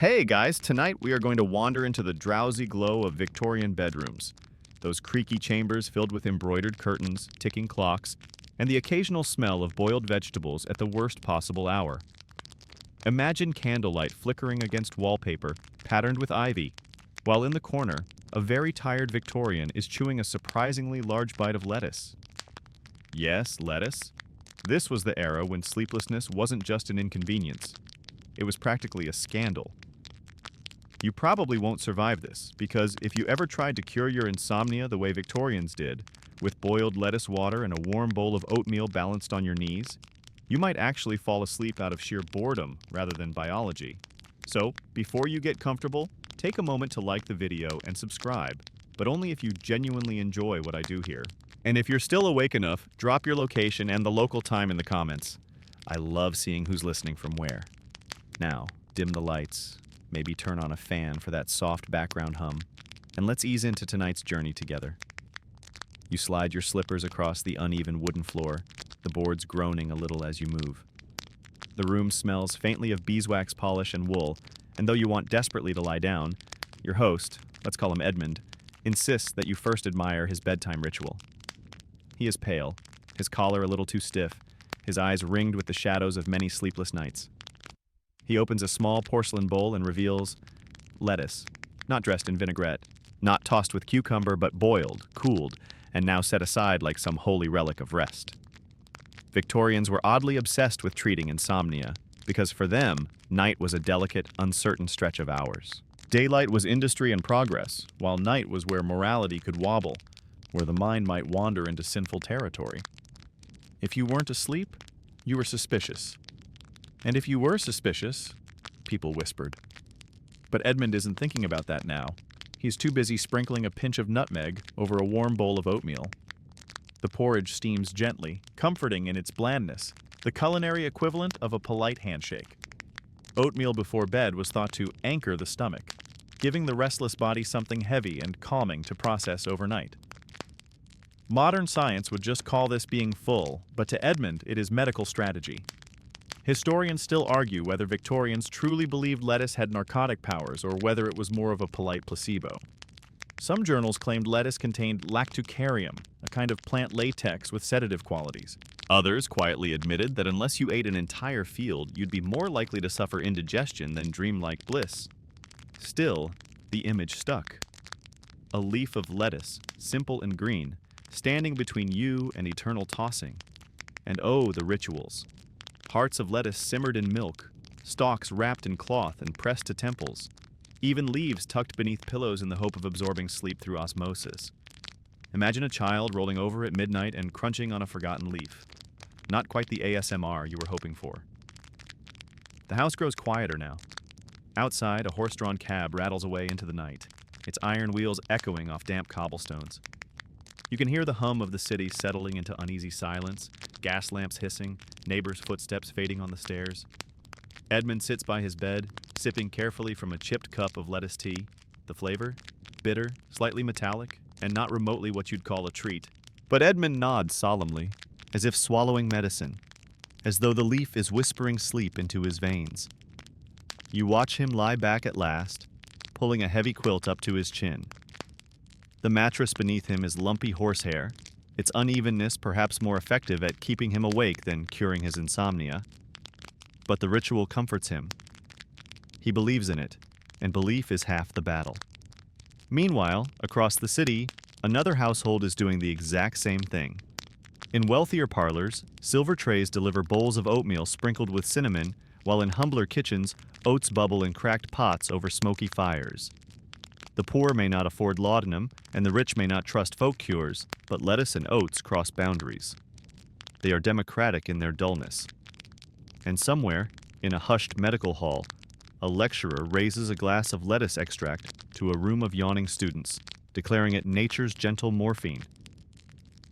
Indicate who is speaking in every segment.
Speaker 1: Hey guys, tonight we are going to wander into the drowsy glow of Victorian bedrooms. Those creaky chambers filled with embroidered curtains, ticking clocks, and the occasional smell of boiled vegetables at the worst possible hour. Imagine candlelight flickering against wallpaper, patterned with ivy, while in the corner, a very tired Victorian is chewing a surprisingly large bite of lettuce. Yes, lettuce. This was the era when sleeplessness wasn't just an inconvenience. It was practically a scandal. You probably won't survive this, because if you ever tried to cure your insomnia the way Victorians did, with boiled lettuce water and a warm bowl of oatmeal balanced on your knees, you might actually fall asleep out of sheer boredom rather than biology. So, before you get comfortable, take a moment to like the video and subscribe, but only if you genuinely enjoy what I do here. And if you're still awake enough, drop your location and the local time in the comments. I love seeing who's listening from where. Now, dim the lights. Maybe turn on a fan for that soft background hum, and let's ease into tonight's journey together. You slide your slippers across the uneven wooden floor, the boards groaning a little as you move. The room smells faintly of beeswax polish and wool, and though you want desperately to lie down, your host, let's call him Edmund, insists that you first admire his bedtime ritual. He is pale, his collar a little too stiff, his eyes ringed with the shadows of many sleepless nights. He opens a small porcelain bowl and reveals lettuce, not dressed in vinaigrette, not tossed with cucumber, but boiled, cooled, and now set aside like some holy relic of rest. Victorians were oddly obsessed with treating insomnia, because for them, night was a delicate, uncertain stretch of hours. Daylight was industry and progress, while night was where morality could wobble, where the mind might wander into sinful territory. If you weren't asleep, you were suspicious. And if you were suspicious, people whispered. But Edmund isn't thinking about that now. He's too busy sprinkling a pinch of nutmeg over a warm bowl of oatmeal. The porridge steams gently, comforting in its blandness, the culinary equivalent of a polite handshake. Oatmeal before bed was thought to anchor the stomach, giving the restless body something heavy and calming to process overnight. Modern science would just call this being full, but to Edmund it is medical strategy. Historians still argue whether Victorians truly believed lettuce had narcotic powers or whether it was more of a polite placebo. Some journals claimed lettuce contained lactucarium, a kind of plant latex with sedative qualities. Others quietly admitted that unless you ate an entire field, you'd be more likely to suffer indigestion than dreamlike bliss. Still, the image stuck. A leaf of lettuce, simple and green, standing between you and eternal tossing. And oh, the rituals. Hearts of lettuce simmered in milk, stalks wrapped in cloth and pressed to temples, even leaves tucked beneath pillows in the hope of absorbing sleep through osmosis. Imagine a child rolling over at midnight and crunching on a forgotten leaf. Not quite the ASMR you were hoping for. The house grows quieter now. Outside, a horse-drawn cab rattles away into the night, its iron wheels echoing off damp cobblestones. You can hear the hum of the city settling into uneasy silence, gas lamps hissing, neighbors' footsteps fading on the stairs. Edmund sits by his bed, sipping carefully from a chipped cup of lettuce tea. The flavor? Bitter, slightly metallic, and not remotely what you'd call a treat. But Edmund nods solemnly, as if swallowing medicine, as though the leaf is whispering sleep into his veins. You watch him lie back at last, pulling a heavy quilt up to his chin. The mattress beneath him is lumpy horsehair, its unevenness perhaps more effective at keeping him awake than curing his insomnia. But the ritual comforts him. He believes in it, and belief is half the battle. Meanwhile, across the city, another household is doing the exact same thing. In wealthier parlors, silver trays deliver bowls of oatmeal sprinkled with cinnamon, while in humbler kitchens, oats bubble in cracked pots over smoky fires. The poor may not afford laudanum, and the rich may not trust folk cures, but lettuce and oats cross boundaries. They are democratic in their dullness. And somewhere, in a hushed medical hall, a lecturer raises a glass of lettuce extract to a room of yawning students, declaring it nature's gentle morphine.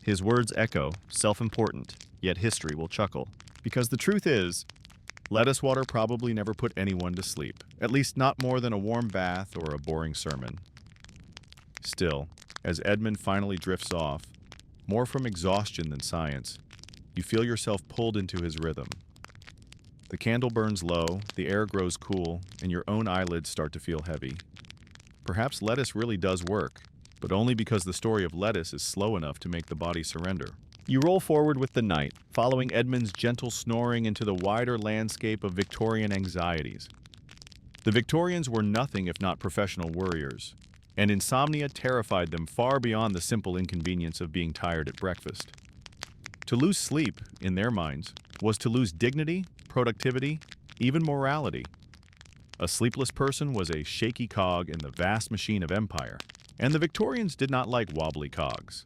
Speaker 1: His words echo, self-important, yet history will chuckle. Because the truth is, lettuce water probably never put anyone to sleep, at least not more than a warm bath or a boring sermon. Still, as Edmund finally drifts off, more from exhaustion than science, you feel yourself pulled into his rhythm. The candle burns low, the air grows cool, and your own eyelids start to feel heavy. Perhaps lettuce really does work, but only because the story of lettuce is slow enough to make the body surrender. You roll forward with the night, following Edmund's gentle snoring into the wider landscape of Victorian anxieties. The Victorians were nothing if not professional worriers, and insomnia terrified them far beyond the simple inconvenience of being tired at breakfast. To lose sleep, in their minds, was to lose dignity, productivity, even morality. A sleepless person was a shaky cog in the vast machine of empire, and the Victorians did not like wobbly cogs.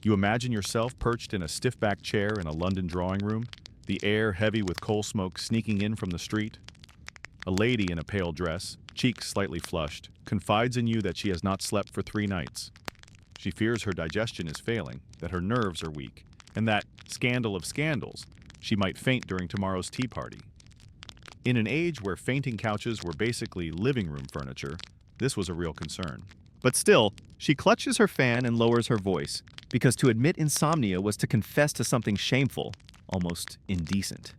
Speaker 1: You imagine yourself perched in a stiff-backed chair in a London drawing room, the air heavy with coal smoke sneaking in from the street. A lady in a pale dress, cheeks slightly flushed, confides in you that she has not slept for 3 nights. She fears her digestion is failing, that her nerves are weak, and that, scandal of scandals, she might faint during tomorrow's tea party. In an age where fainting couches were basically living room furniture, this was a real concern. But still, she clutches her fan and lowers her voice, because to admit insomnia was to confess to something shameful, almost indecent.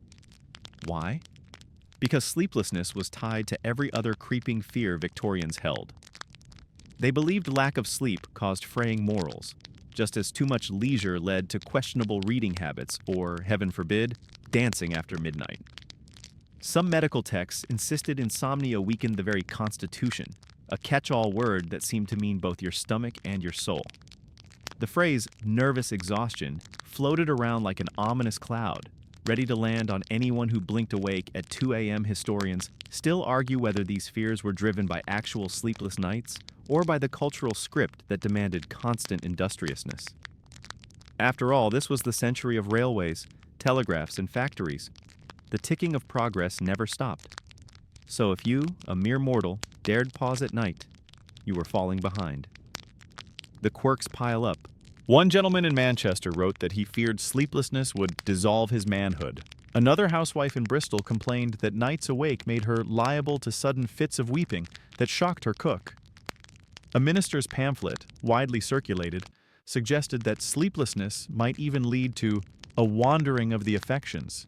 Speaker 1: Why? Because sleeplessness was tied to every other creeping fear Victorians held. They believed lack of sleep caused fraying morals, just as too much leisure led to questionable reading habits or, heaven forbid, dancing after midnight. Some medical texts insisted insomnia weakened the very constitution, a catch-all word that seemed to mean both your stomach and your soul. The phrase nervous exhaustion floated around like an ominous cloud, ready to land on anyone who blinked awake at 2 a.m. Historians still argue whether these fears were driven by actual sleepless nights or by the cultural script that demanded constant industriousness. After all, this was the century of railways, telegraphs, and factories. The ticking of progress never stopped. So if you, a mere mortal, dared pause at night, you were falling behind. The quirks pile up. One gentleman in Manchester wrote that he feared sleeplessness would dissolve his manhood. Another housewife in Bristol complained that nights awake made her liable to sudden fits of weeping that shocked her cook. A minister's pamphlet, widely circulated, suggested that sleeplessness might even lead to a wandering of the affections,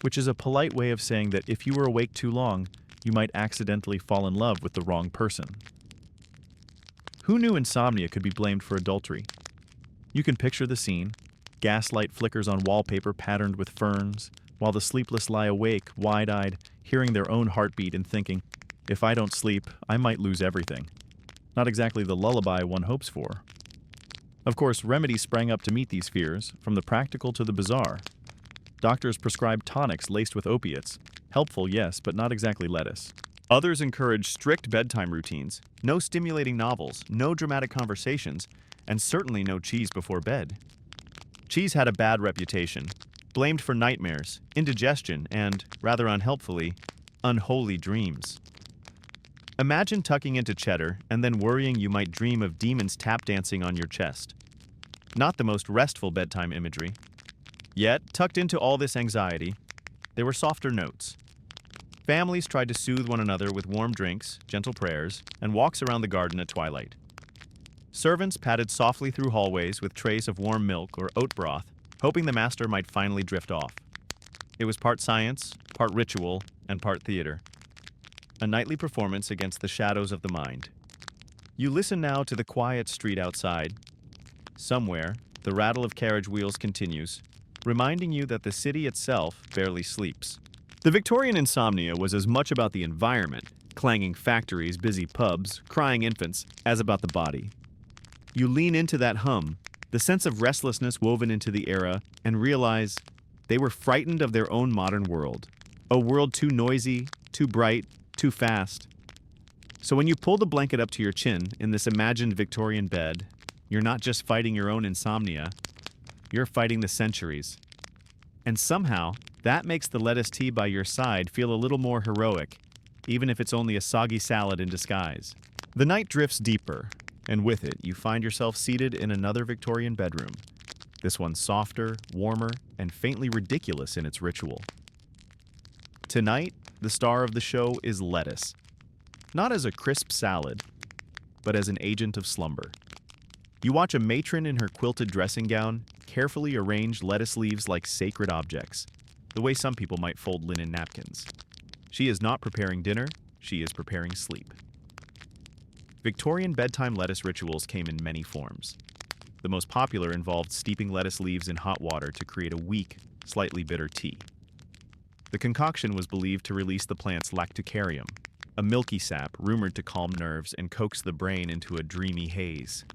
Speaker 1: which is a polite way of saying that if you were awake too long, you might accidentally fall in love with the wrong person. Who knew insomnia could be blamed for adultery? You can picture the scene. Gaslight flickers on wallpaper patterned with ferns, while the sleepless lie awake, wide-eyed, hearing their own heartbeat and thinking, if I don't sleep, I might lose everything. Not exactly the lullaby one hopes for. Of course, remedies sprang up to meet these fears, from the practical to the bizarre. Doctors prescribed tonics laced with opiates. Helpful, yes, but not exactly lettuce. Others encouraged strict bedtime routines, no stimulating novels, no dramatic conversations, and certainly no cheese before bed. Cheese had a bad reputation, blamed for nightmares, indigestion, and, rather unhelpfully, unholy dreams. Imagine tucking into cheddar and then worrying you might dream of demons tap dancing on your chest. Not the most restful bedtime imagery. Yet, tucked into all this anxiety, there were softer notes. Families tried to soothe one another with warm drinks, gentle prayers, and walks around the garden at twilight. Servants padded softly through hallways with trays of warm milk or oat broth, hoping the master might finally drift off. It was part science, part ritual, and part theater. A nightly performance against the shadows of the mind. You listen now to the quiet street outside. Somewhere, the rattle of carriage wheels continues, reminding you that the city itself barely sleeps. The Victorian insomnia was as much about the environment, clanging factories, busy pubs, crying infants, as about the body. You lean into that hum, the sense of restlessness woven into the era, and realize they were frightened of their own modern world. A world too noisy, too bright, too fast. So when you pull the blanket up to your chin in this imagined Victorian bed, you're not just fighting your own insomnia, you're fighting the centuries. And somehow, that makes the lettuce tea by your side feel a little more heroic, even if it's only a soggy salad in disguise. The night drifts deeper, and with it, you find yourself seated in another Victorian bedroom. This one softer, warmer, and faintly ridiculous in its ritual. Tonight, the star of the show is lettuce. Not as a crisp salad, but as an agent of slumber. You watch a matron in her quilted dressing gown carefully arrange lettuce leaves like sacred objects. the way some people might fold linen napkins. She is not preparing dinner, she is preparing sleep. Victorian bedtime lettuce rituals came in many forms. The most popular involved steeping lettuce leaves in hot water to create a weak, slightly bitter tea. The concoction was believed to release the plant's lactucarium, a milky sap rumored to calm nerves and coax the brain into a dreamy haze.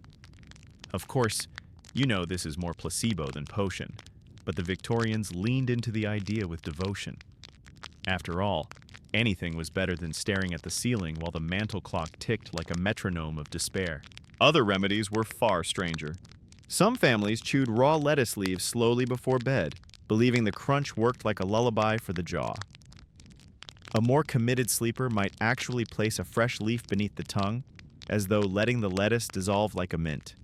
Speaker 1: Of course, you know this is more placebo than potion, but the Victorians leaned into the idea with devotion. After all, anything was better than staring at the ceiling while the mantel clock ticked like a metronome of despair. Other remedies were far stranger. Some families chewed raw lettuce leaves slowly before bed, believing the crunch worked like a lullaby for the jaw. A more committed sleeper might actually place a fresh leaf beneath the tongue, as though letting the lettuce dissolve like a mint.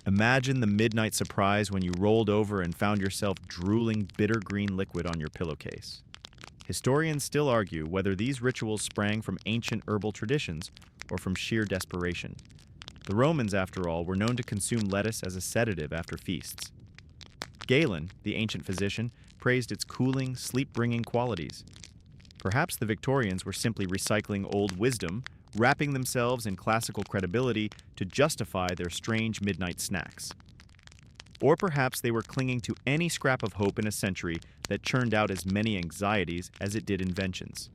Speaker 1: Imagine the midnight surprise when you rolled over and found yourself drooling bitter green liquid on your pillowcase. Historians still argue whether these rituals sprang from ancient herbal traditions or from sheer desperation. The Romans, after all, were known to consume lettuce as a sedative after feasts. Galen, the ancient physician, praised its cooling, sleep-bringing qualities. Perhaps the Victorians were simply recycling old wisdom, wrapping themselves in classical credibility to justify their strange midnight snacks. Or perhaps they were clinging to any scrap of hope in a century that churned out as many anxieties as it did inventions.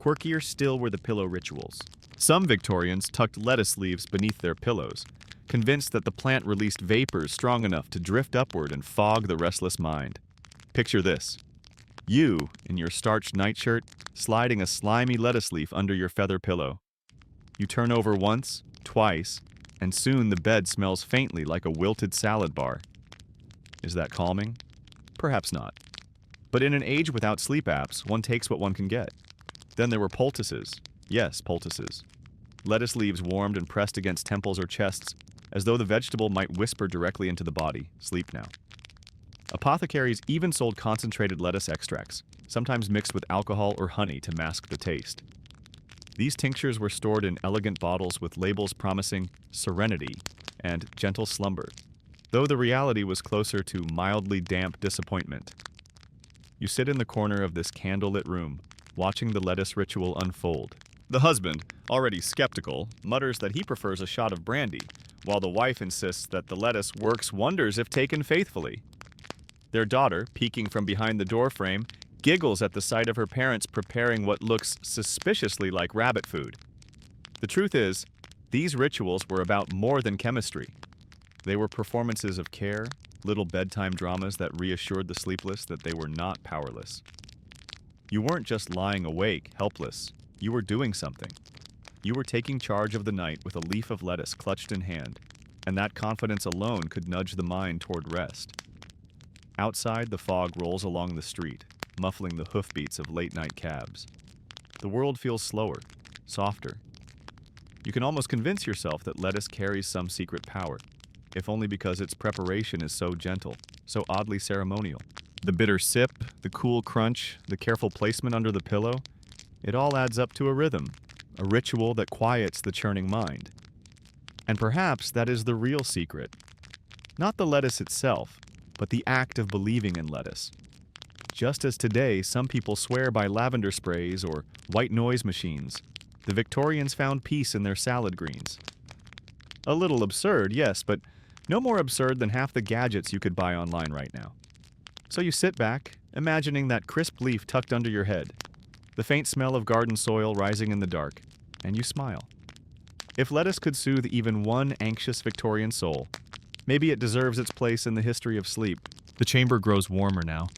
Speaker 1: Quirkier still were the pillow rituals. Some Victorians tucked lettuce leaves beneath their pillows, convinced that the plant released vapors strong enough to drift upward and fog the restless mind. Picture this. You, in your starched nightshirt, sliding a slimy lettuce leaf under your feather pillow. You turn over once, twice, and soon the bed smells faintly like a wilted salad bar. Is that calming? Perhaps not. But in an age without sleep apps, one takes what one can get. Then there were poultices. Yes, poultices. Lettuce leaves warmed and pressed against temples or chests, as though the vegetable might whisper directly into the body, sleep now. Apothecaries even sold concentrated lettuce extracts, sometimes mixed with alcohol or honey to mask the taste. These tinctures were stored in elegant bottles with labels promising serenity and gentle slumber, though the reality was closer to mildly damp disappointment. You sit in the corner of this candlelit room, watching the lettuce ritual unfold. The husband, already skeptical, mutters that he prefers a shot of brandy, while the wife insists that the lettuce works wonders if taken faithfully. Their daughter, peeking from behind the doorframe, giggles at the sight of her parents preparing what looks suspiciously like rabbit food. The truth is, these rituals were about more than chemistry. They were performances of care, little bedtime dramas that reassured the sleepless that they were not powerless. You weren't just lying awake, helpless. You were doing something. You were taking charge of the night with a leaf of lettuce clutched in hand, and that confidence alone could nudge the mind toward rest. Outside, the fog rolls along the street, muffling the hoofbeats of late-night cabs. The world feels slower, softer. You can almost convince yourself that lettuce carries some secret power, if only because its preparation is so gentle, so oddly ceremonial. The bitter sip, the cool crunch, the careful placement under the pillow, it all adds up to a rhythm, a ritual that quiets the churning mind. And perhaps that is the real secret. Not the lettuce itself, but the act of believing in lettuce. Just as today some people swear by lavender sprays or white noise machines, the Victorians found peace in their salad greens. A little absurd, yes, but no more absurd than half the gadgets you could buy online right now. So you sit back, imagining that crisp leaf tucked under your head, the faint smell of garden soil rising in the dark, and you smile. If lettuce could soothe even one anxious Victorian soul, maybe it deserves its place in the history of sleep. The chamber grows warmer now,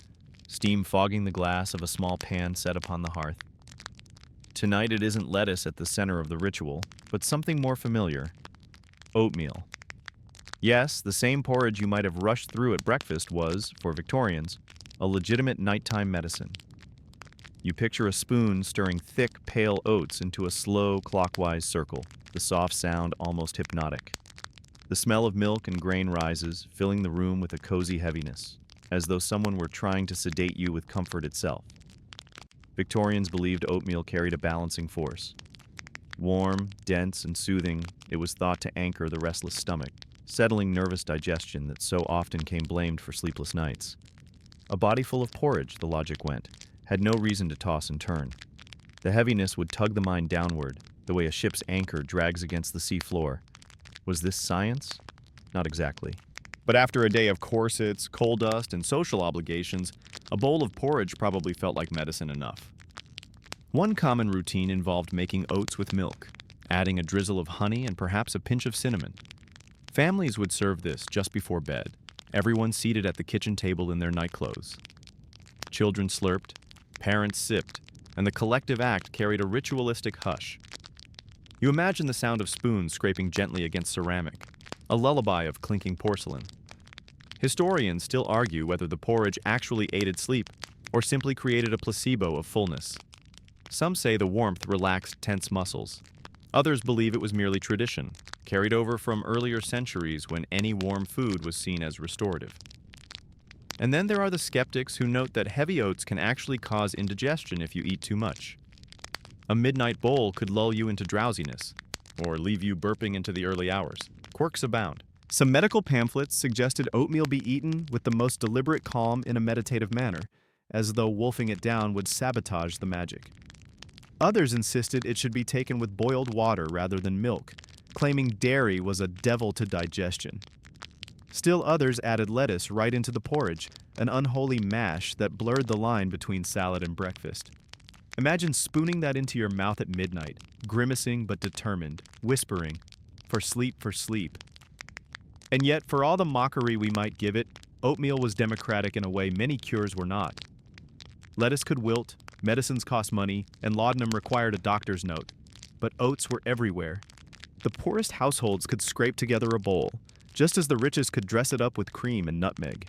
Speaker 1: steam fogging the glass of a small pan set upon the hearth. Tonight it isn't lettuce at the center of the ritual, but something more familiar. Oatmeal. Yes, the same porridge you might have rushed through at breakfast was, for Victorians, a legitimate nighttime medicine. You picture a spoon stirring thick, pale oats into a slow, clockwise circle, the soft sound almost hypnotic. The smell of milk and grain rises, filling the room with a cozy heaviness, as though someone were trying to sedate you with comfort itself. Victorians believed oatmeal carried a balancing force. Warm, dense, and soothing, it was thought to anchor the restless stomach, settling nervous digestion that so often came blamed for sleepless nights. A body full of porridge, the logic went, had no reason to toss and turn. The heaviness would tug the mind downward, the way a ship's anchor drags against the sea floor. Was this science? Not exactly. But after a day of corsets, coal dust, and social obligations, a bowl of porridge probably felt like medicine enough. One common routine involved making oats with milk, adding a drizzle of honey and perhaps a pinch of cinnamon. Families would serve this just before bed, everyone seated at the kitchen table in their nightclothes. Children slurped, parents sipped, and the collective act carried a ritualistic hush. You imagine the sound of spoons scraping gently against ceramic, a lullaby of clinking porcelain. Historians still argue whether the porridge actually aided sleep or simply created a placebo of fullness. Some say the warmth relaxed tense muscles. Others believe it was merely tradition, carried over from earlier centuries when any warm food was seen as restorative. And then there are the skeptics who note that heavy oats can actually cause indigestion if you eat too much. A midnight bowl could lull you into drowsiness, or leave you burping into the early hours. Quirks abound. Some medical pamphlets suggested oatmeal be eaten with the most deliberate calm in a meditative manner, as though wolfing it down would sabotage the magic. Others insisted it should be taken with boiled water rather than milk, claiming dairy was a devil to digestion. Still others added lettuce right into the porridge, an unholy mash that blurred the line between salad and breakfast. Imagine spooning that into your mouth at midnight, grimacing but determined, whispering, "For sleep, for sleep." And yet, for all the mockery we might give it, oatmeal was democratic in a way many cures were not. Lettuce could wilt, medicines cost money, and laudanum required a doctor's note. But oats were everywhere. The poorest households could scrape together a bowl, just as the richest could dress it up with cream and nutmeg.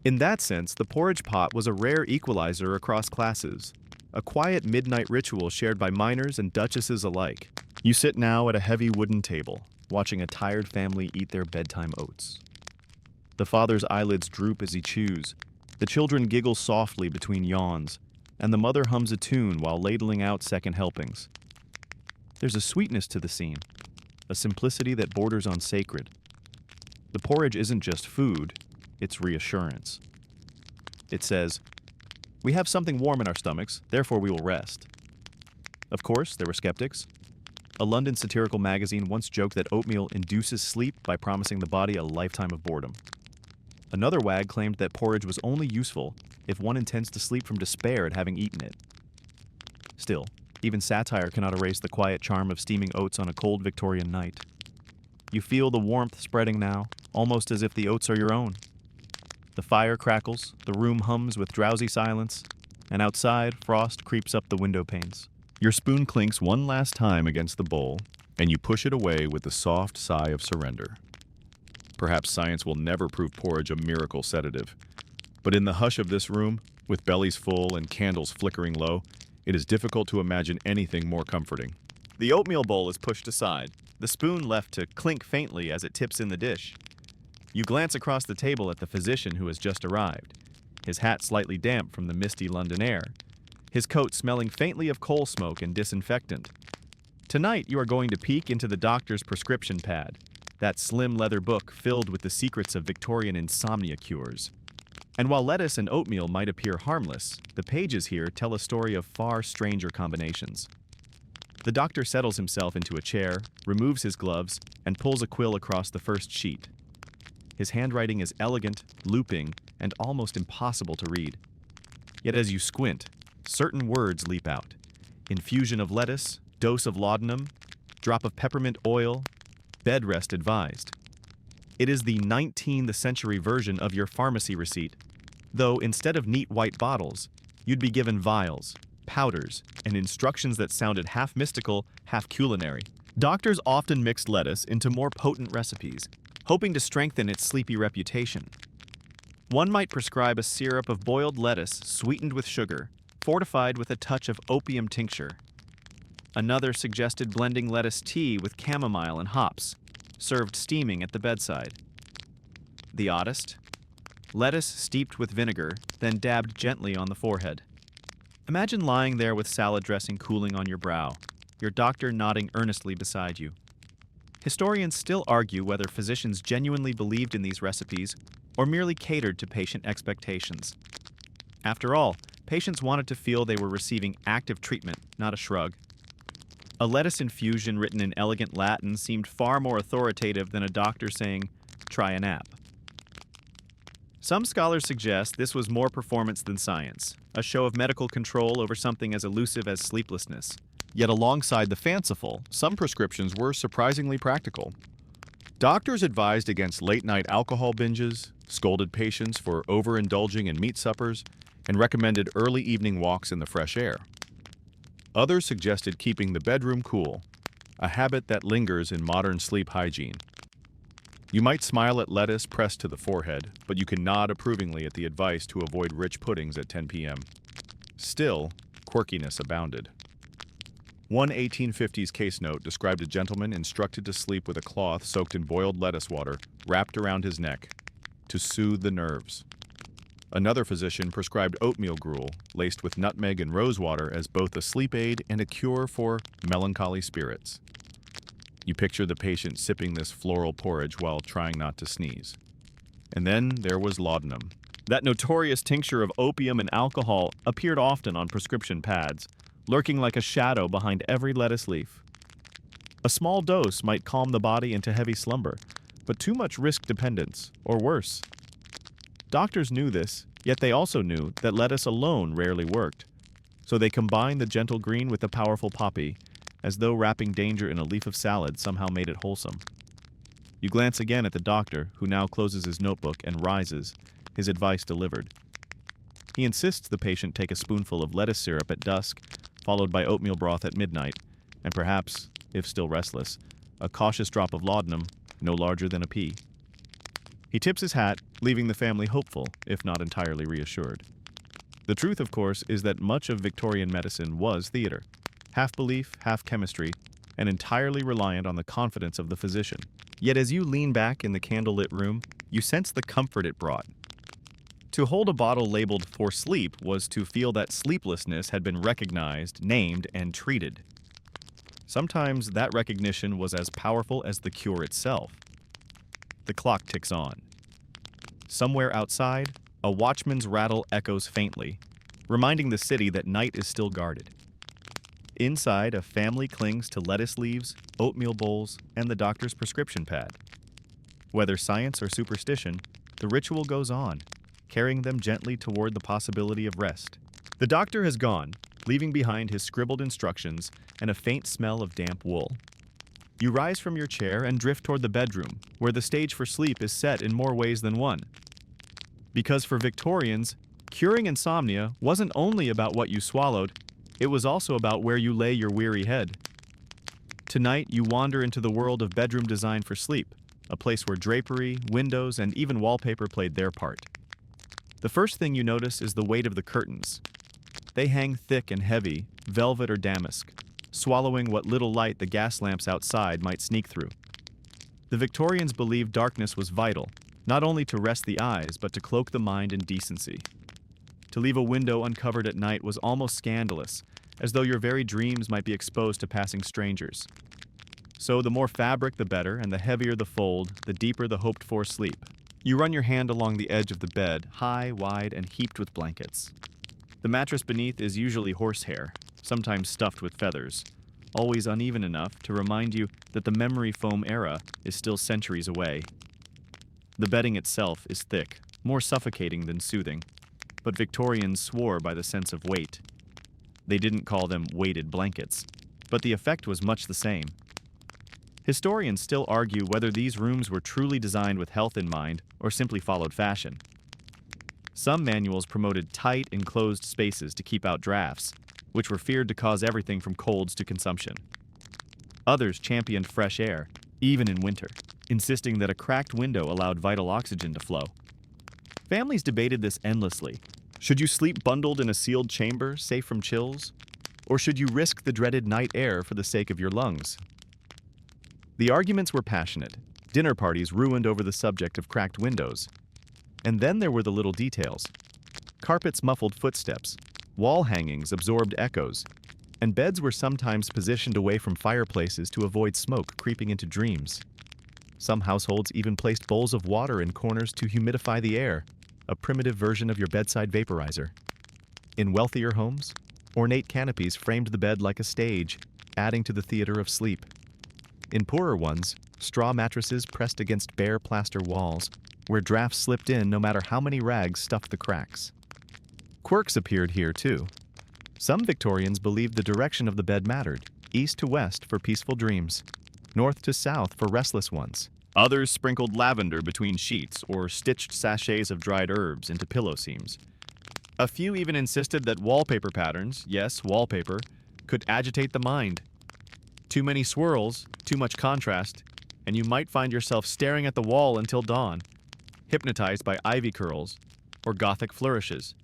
Speaker 1: In that sense, the porridge pot was a rare equalizer across classes, a quiet midnight ritual shared by miners and duchesses alike. You sit now at a heavy wooden table, watching a tired family eat their bedtime oats. The father's eyelids droop as he chews, the children giggle softly between yawns, and the mother hums a tune while ladling out second helpings. There's a sweetness to the scene, a simplicity that borders on sacred. The porridge isn't just food, it's reassurance. It says, "We have something warm in our stomachs, therefore we will rest." Of course, there were skeptics. A London satirical magazine once joked that oatmeal induces sleep by promising the body a lifetime of boredom. Another wag claimed that porridge was only useful if one intends to sleep from despair at having eaten it. Still, even satire cannot erase the quiet charm of steaming oats on a cold Victorian night. You feel the warmth spreading now, almost as if the oats are your own. The fire crackles, the room hums with drowsy silence, and outside, frost creeps up the window panes. Your spoon clinks one last time against the bowl, and you push it away with a soft sigh of surrender. Perhaps science will never prove porridge a miracle sedative, but in the hush of this room, with bellies full and candles flickering low, it is difficult to imagine anything more comforting. The oatmeal bowl is pushed aside, the spoon left to clink faintly as it tips in the dish. You glance across the table at the physician who has just arrived, his hat slightly damp from the misty London air, his coat smelling faintly of coal smoke and disinfectant. Tonight you are going to peek into the doctor's prescription pad, that slim leather book filled with the secrets of Victorian insomnia cures. And while lettuce and oatmeal might appear harmless, the pages here tell a story of far stranger combinations. The doctor settles himself into a chair, removes his gloves, and pulls a quill across the first sheet. His handwriting is elegant, looping, and almost impossible to read. Yet as you squint, certain words leap out. Infusion of lettuce, dose of laudanum, drop of peppermint oil, bed rest advised. It is the 19th century version of your pharmacy receipt, though instead of neat white bottles, you'd be given vials, powders, and instructions that sounded half mystical, half culinary. Doctors often mixed lettuce into more potent recipes, hoping to strengthen its sleepy reputation. One might prescribe a syrup of boiled lettuce sweetened with sugar, fortified with a touch of opium tincture. Another suggested blending lettuce tea with chamomile and hops, served steaming at the bedside. The oddest? Lettuce steeped with vinegar, then dabbed gently on the forehead. Imagine lying there with salad dressing cooling on your brow, your doctor nodding earnestly beside you. Historians still argue whether physicians genuinely believed in these recipes or merely catered to patient expectations. After all, patients wanted to feel they were receiving active treatment, not a shrug. A lettuce infusion written in elegant Latin seemed far more authoritative than a doctor saying, "Try a nap." Some scholars suggest this was more performance than science, a show of medical control over something as elusive as sleeplessness.
Speaker 2: Yet alongside the fanciful, some prescriptions were surprisingly practical. Doctors advised against late-night alcohol binges, scolded patients for overindulging in meat suppers, and recommended early evening walks in the fresh air. Others suggested keeping the bedroom cool, a habit that lingers in modern sleep hygiene. You might smile at lettuce pressed to the forehead, but you can nod approvingly at the advice to avoid rich puddings at 10 p.m. Still, quirkiness abounded. One 1850s case note described a gentleman instructed to sleep with a cloth soaked in boiled lettuce water wrapped around his neck to soothe the nerves. Another physician prescribed oatmeal gruel laced with nutmeg and rosewater as both a sleep aid and a cure for melancholy spirits. You picture the patient sipping this floral porridge while trying not to sneeze. And then there was laudanum. That notorious tincture of opium and alcohol appeared often on prescription pads, lurking like a shadow behind every lettuce leaf. A small dose might calm the body into heavy slumber, but too much risked dependence, or worse. Doctors knew this, yet they also knew that lettuce alone rarely worked. So they combined the gentle green with the powerful poppy, as though wrapping danger in a leaf of salad somehow made it wholesome. You glance again at the doctor, who now closes his notebook and rises, his advice delivered. He insists the patient take a spoonful of lettuce syrup at dusk, followed by oatmeal broth at midnight, and perhaps, if still restless, a cautious drop of laudanum, no larger than a pea. He tips his hat, leaving the family hopeful, if not entirely reassured. The truth, of course, is that much of Victorian medicine was theater, half belief, half chemistry, and entirely reliant on the confidence of the physician. Yet as you lean back in the candlelit room, you sense the comfort it brought. To hold a bottle labeled "for sleep" was to feel that sleeplessness had been recognized, named, and treated. Sometimes that recognition was as powerful as the cure itself. The clock ticks on. Somewhere outside, a watchman's rattle echoes faintly, reminding the city that night is still guarded. Inside, a family clings to lettuce leaves, oatmeal bowls, and the doctor's prescription pad. Whether science or superstition, the ritual goes on, carrying them gently toward the possibility of rest. The doctor has gone, leaving behind his scribbled instructions and a faint smell of damp wool. You rise from your chair and drift toward the bedroom, where the stage for sleep is set in more ways than one. Because for Victorians, curing insomnia wasn't only about what you swallowed, it was also about where you lay your weary head. Tonight, you wander into the world of bedroom design for sleep, a place where drapery, windows, and even wallpaper played their part. The first thing you notice is the weight of the curtains. They hang thick and heavy, velvet or damask, swallowing what little light the gas lamps outside might sneak through. The Victorians believed darkness was vital, not only to rest the eyes, but to cloak the mind in decency. To leave a window uncovered at night was almost scandalous, as though your very dreams might be exposed to passing strangers. So the more fabric the better, and the heavier the fold, the deeper the hoped-for sleep. You run your hand along the edge of the bed, high, wide, and heaped with blankets. The mattress beneath is usually horsehair, sometimes stuffed with feathers, always uneven enough to remind you that the memory foam era is still centuries away. The bedding itself is thick, more suffocating than soothing, but Victorians swore by the sense of weight. They didn't call them weighted blankets, but the effect was much the same. Historians still argue whether these rooms were truly designed with health in mind or simply followed fashion. Some manuals promoted tight, enclosed spaces to keep out drafts, which were feared to cause everything from colds to consumption. Others championed fresh air, even in winter, insisting that a cracked window allowed vital oxygen to flow. Families debated this endlessly. Should you sleep bundled in a sealed chamber, safe from chills? Or should you risk the dreaded night air for the sake of your lungs? The arguments were passionate. Dinner parties ruined over the subject of cracked windows. And then there were the little details. Carpets muffled footsteps, wall hangings absorbed echoes, and beds were sometimes positioned away from fireplaces to avoid smoke creeping into dreams.
Speaker 1: Some households even placed bowls of water in corners to humidify the air, a primitive version of your bedside vaporizer. In wealthier homes, ornate canopies framed the bed like a stage, adding to the theater of sleep. In poorer ones, straw mattresses pressed against bare plaster walls, where drafts slipped in no matter how many rags stuffed the cracks. Quirks appeared here, too. Some Victorians believed the direction of the bed mattered, east to west for peaceful dreams, north to south for restless ones. Others sprinkled lavender between sheets or stitched sachets of dried herbs into pillow seams. A few even insisted that wallpaper patterns, yes, wallpaper, could agitate the mind. Too many swirls, too much contrast, and you might find yourself staring at the wall until dawn, hypnotized by ivy curls or Gothic flourishes.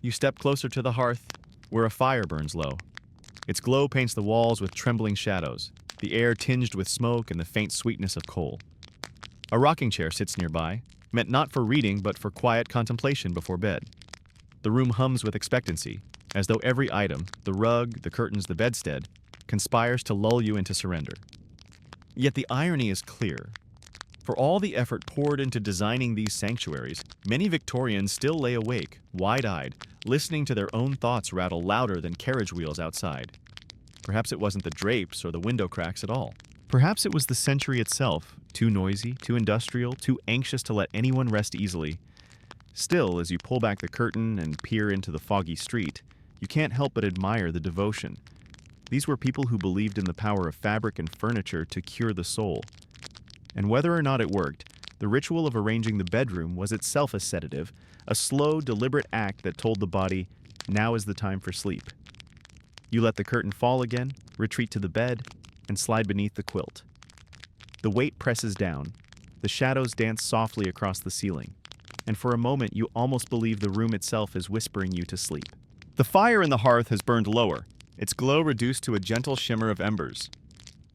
Speaker 1: You step closer to the hearth, where a fire burns low. Its glow paints the walls with trembling shadows, the air tinged with smoke and the faint sweetness of coal. A rocking chair sits nearby, meant not for reading but for quiet contemplation before bed. The room hums with expectancy, as though every item, the rug, the curtains, the bedstead, conspires to lull you into surrender. Yet the irony is clear. For all the effort poured into designing these sanctuaries, many Victorians still lay awake, wide-eyed, listening to their own thoughts rattle louder than carriage wheels outside. Perhaps it wasn't the drapes or the window cracks at all. Perhaps it was the century itself, too noisy, too industrial, too anxious to let anyone rest easily. Still, as you pull back the curtain and peer into the foggy street, you can't help but admire the devotion. These were people who believed in the power of fabric and furniture to cure the soul. And whether or not it worked, the ritual of arranging the bedroom was itself a sedative, a slow, deliberate act that told the body, now is the time for sleep. You let the curtain fall again, retreat to the bed, and slide beneath the quilt. The weight presses down, the shadows dance softly across the ceiling, and for a moment you almost believe the room itself is whispering you to sleep. The fire in the hearth has burned lower, its glow reduced to a gentle shimmer of embers.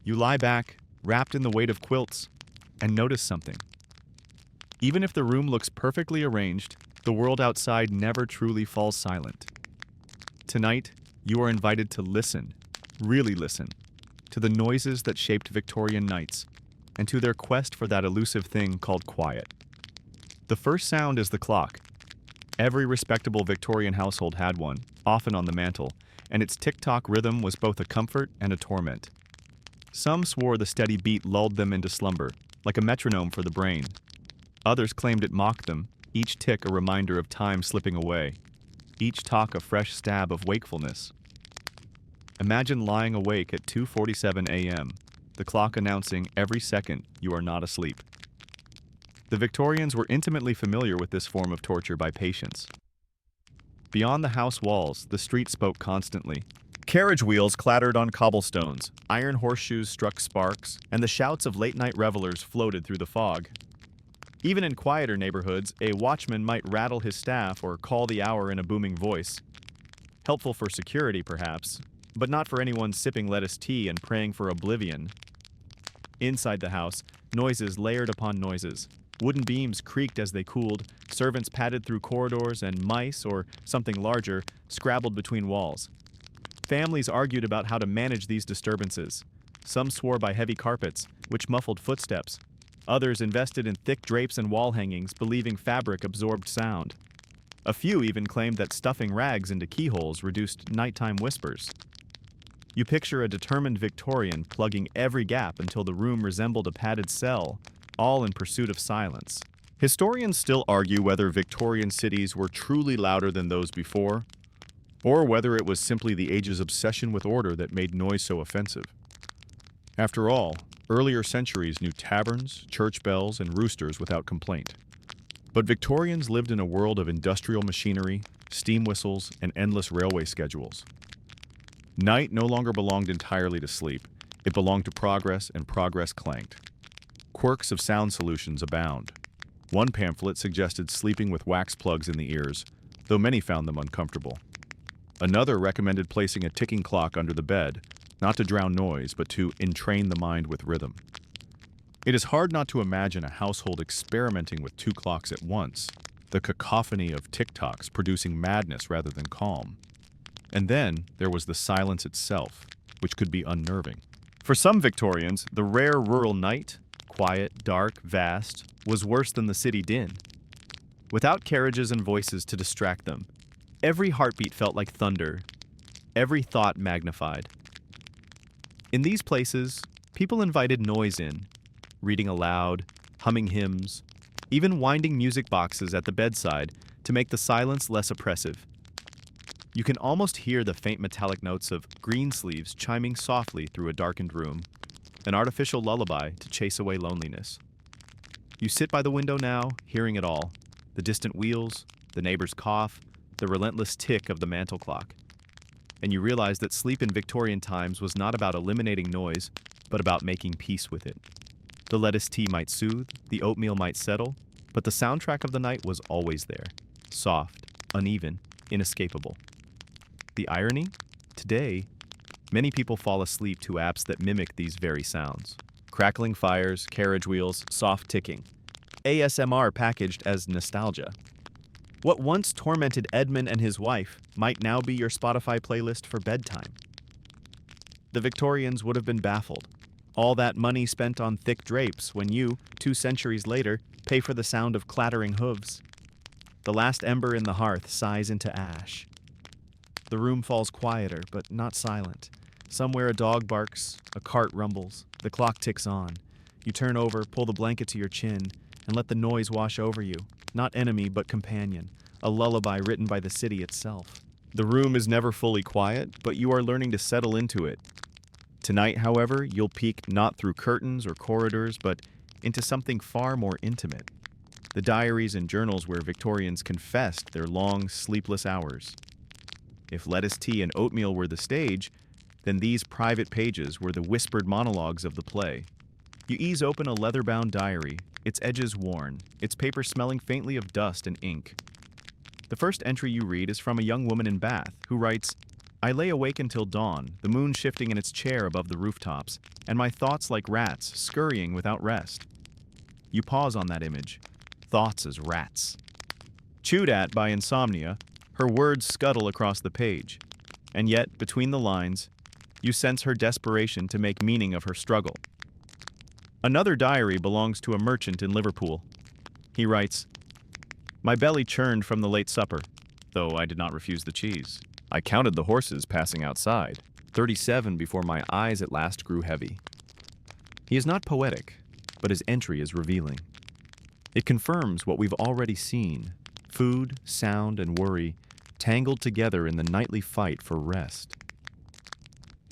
Speaker 1: You lie back, wrapped in the weight of quilts, and notice something. Even if the room looks perfectly arranged, the world outside never truly falls silent. Tonight, you are invited to listen, really listen, to the noises that shaped Victorian nights, and to their quest for that elusive thing called quiet. The first sound is the clock. Every respectable Victorian household had one, often on the mantel, and its tick-tock rhythm was both a comfort and a torment. Some swore the steady beat lulled them into slumber, like a metronome for the brain. Others claimed it mocked them, each tick a reminder of time slipping away, each tock a fresh stab of wakefulness. Imagine lying awake at 2:47 a.m., the clock announcing every second you are not asleep. The Victorians were intimately familiar with this form of torture by patients. Beyond the house walls, the street spoke constantly. Carriage wheels clattered on cobblestones, iron horseshoes struck sparks, and the shouts of late-night revelers floated through the fog. Even in quieter neighborhoods, a watchman might rattle his staff or call the hour in a booming voice. Helpful for security, perhaps, but not for anyone sipping lettuce tea and praying for oblivion. Inside the house, noises layered upon noises. Wooden beams creaked as they cooled, servants padded through corridors, and mice, or something larger, scrabbled between walls. Families argued about how to manage these disturbances. Some swore by heavy carpets, which muffled footsteps. Others invested in thick drapes and wall hangings, believing fabric absorbed sound. A few even claimed that stuffing rags into keyholes reduced nighttime whispers. You picture a determined Victorian plugging every gap until the room resembled a padded cell, all in pursuit of silence. Historians still argue whether Victorian cities were truly louder than those before, or whether it was simply the age's obsession with order that made noise so offensive. After all, earlier centuries knew taverns, church bells, and roosters without complaint. But Victorians lived in a world of industrial machinery, steam whistles, and endless railway schedules. Night no longer belonged entirely to sleep. It belonged to progress, and progress clanked. Quirks of sound solutions abound. One pamphlet suggested sleeping with wax plugs in the ears, though many found them uncomfortable. Another recommended placing a ticking clock under the bed, not to drown noise, but to entrain the mind with rhythm. It is hard not to imagine a household experimenting with two clocks at once, the cacophony of tick-tocks producing madness rather than calm. And then there was the silence itself, which could be unnerving. For some Victorians, the rare rural night, quiet, dark, vast, was worse than the city din. Without carriages and voices to distract them, every heartbeat felt like thunder, every thought magnified. In these places, people invited noise in, reading aloud, humming hymns, even winding music boxes at the bedside to make the silence less oppressive. You can almost hear the faint metallic notes of greensleeves chiming softly through a darkened room, an artificial lullaby to chase away loneliness. You sit by the window now, hearing it all, the distant wheels, the neighbor's cough, the relentless tick of the mantel clock. And you realize that sleep in Victorian times was not about eliminating noise, but about making peace with it. The lettuce tea might soothe, the oatmeal might settle, but the soundtrack of the night was always there, soft, uneven, inescapable. The irony? Today, many people fall asleep to apps that mimic these very sounds. Crackling fires, carriage wheels, soft ticking. ASMR packaged as nostalgia. What once tormented Edmund and his wife might now be your Spotify playlist for bedtime. The Victorians would have been baffled. All that money spent on thick drapes when you, 2 centuries later, pay for the sound of clattering hooves. The last ember in the hearth sighs into ash. The room falls quieter, but not silent. Somewhere a dog barks, a cart rumbles, the clock ticks on. You turn over, pull the blanket to your chin, and let the noise wash over you. Not enemy, but companion. A lullaby written by the city itself. The room is never fully quiet, but you are learning to settle into it. Tonight, however, you'll peek not through curtains or corridors, but into something far more intimate. The diaries and journals where Victorians confessed their long, sleepless hours. If lettuce tea and oatmeal were the stage, then these private pages were the whispered monologues of the play. You ease open a leather-bound diary, its edges worn, its paper smelling faintly of dust and ink. The first entry you read is from a young woman in Bath, who writes, "I lay awake until dawn, the moon shifting in its chair above the rooftops, and my thoughts like rats, scurrying without rest." You pause on that image. Thoughts as rats. Chewed at by insomnia, her words scuttle across the page. And yet, between the lines, you sense her desperation to make meaning of her struggle. Another diary belongs to a merchant in Liverpool. He writes, "My belly churned from the late supper, though I did not refuse the cheese. I counted the horses passing outside, 37 before my eyes at last grew heavy." He is not poetic, but his entry is revealing. It confirms what we've already seen: food, sound, and worry tangled together in the nightly fight for rest.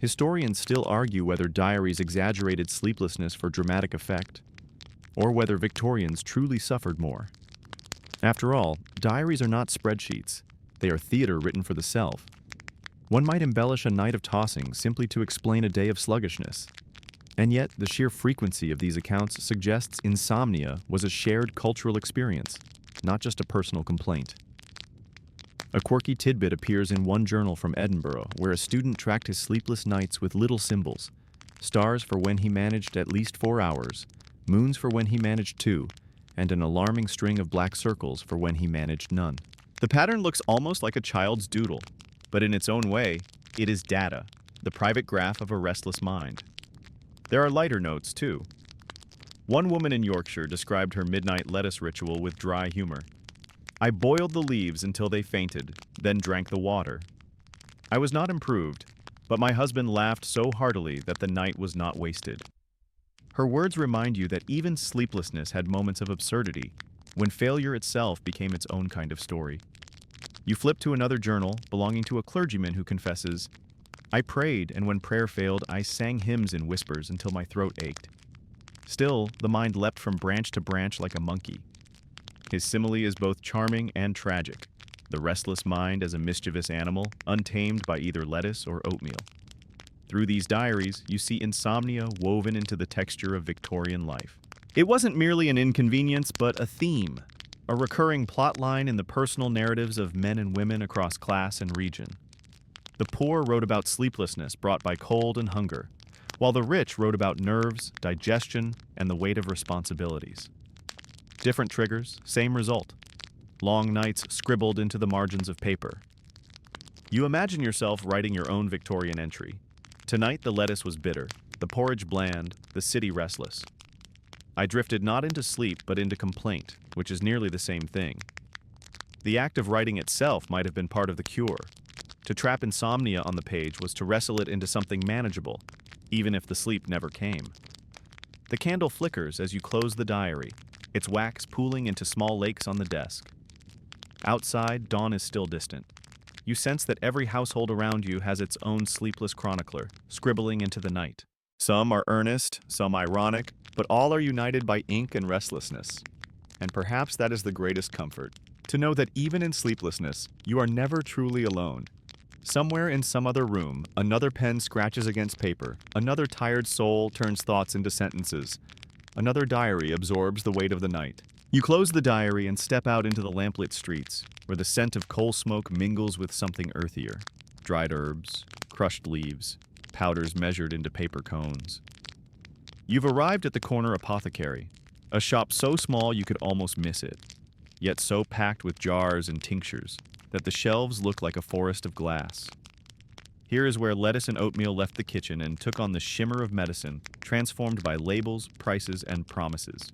Speaker 1: Historians still argue whether diaries exaggerated sleeplessness for dramatic effect, or whether Victorians truly suffered more. After all, diaries are not spreadsheets. They are theater written for the self. One might embellish a night of tossing simply to explain a day of sluggishness. And yet, the sheer frequency of these accounts suggests insomnia was a shared cultural experience, not just a personal complaint. A quirky tidbit appears in one journal from Edinburgh, where a student tracked his sleepless nights with little symbols: stars for when he managed at least 4 hours, moons for when he managed 2, and an alarming string of black circles for when he managed none. The pattern looks almost like a child's doodle, but in its own way, it is data, the private graph of a restless mind. There are lighter notes, too. One woman in Yorkshire described her midnight lettuce ritual with dry humor. "I boiled the leaves until they fainted, then drank the water. I was not improved, but my husband laughed so heartily that the night was not wasted." Her words remind you that even sleeplessness had moments of absurdity, when failure itself became its own kind of story. You flip to another journal belonging to a clergyman who confesses, "I prayed, and when prayer failed, I sang hymns in whispers until my throat ached." Still, the mind leapt from branch to branch like a monkey. His simile is both charming and tragic, the restless mind as a mischievous animal, untamed by either lettuce or oatmeal. Through these diaries, you see insomnia woven into the texture of Victorian life. It wasn't merely an inconvenience, but a theme, a recurring plot line in the personal narratives of men and women across class and region. The poor wrote about sleeplessness brought by cold and hunger, while the rich wrote about nerves, digestion, and the weight of responsibilities. Different triggers, same result. Long nights scribbled into the margins of paper. You imagine yourself writing your own Victorian entry. Tonight the lettuce was bitter, the porridge bland, the city restless. I drifted not into sleep but into complaint, which is nearly the same thing. The act of writing itself might have been part of the cure. To trap insomnia on the page was to wrestle it into something manageable, even if the sleep never came. The candle flickers as you close the diary, its wax pooling into small lakes on the desk. Outside, dawn is still distant. You sense that every household around you has its own sleepless chronicler, scribbling into the night. Some are earnest, some ironic, but all are united by ink and restlessness. And perhaps that is the greatest comfort, to know that even in sleeplessness, you are never truly alone. Somewhere in some other room, another pen scratches against paper, another tired soul turns thoughts into sentences, another diary absorbs the weight of the night. You close the diary and step out into the lamplit streets, where the scent of coal smoke mingles with something earthier. Dried herbs, crushed leaves, powders measured into paper cones. You've arrived at the corner apothecary, a shop so small you could almost miss it, yet so packed with jars and tinctures that the shelves look like a forest of glass. Here is where lettuce and oatmeal left the kitchen and took on the shimmer of medicine, transformed by labels, prices, and promises.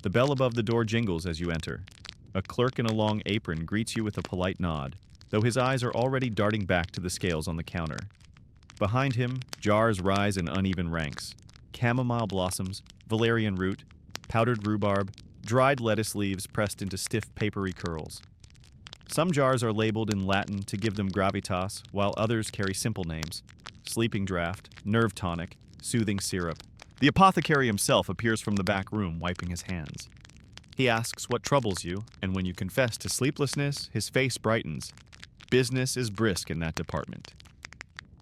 Speaker 1: The bell above the door jingles as you enter. A clerk in a long apron greets you with a polite nod, though his eyes are already darting back to the scales on the counter. Behind him, jars rise in uneven ranks. Chamomile blossoms, valerian root, powdered rhubarb, dried lettuce leaves pressed into stiff papery curls. Some jars are labeled in Latin to give them gravitas, while others carry simple names: sleeping draught, nerve tonic, soothing syrup. The apothecary himself appears from the back room, wiping his hands. He asks what troubles you, and when you confess to sleeplessness, his face brightens. Business is brisk in that department.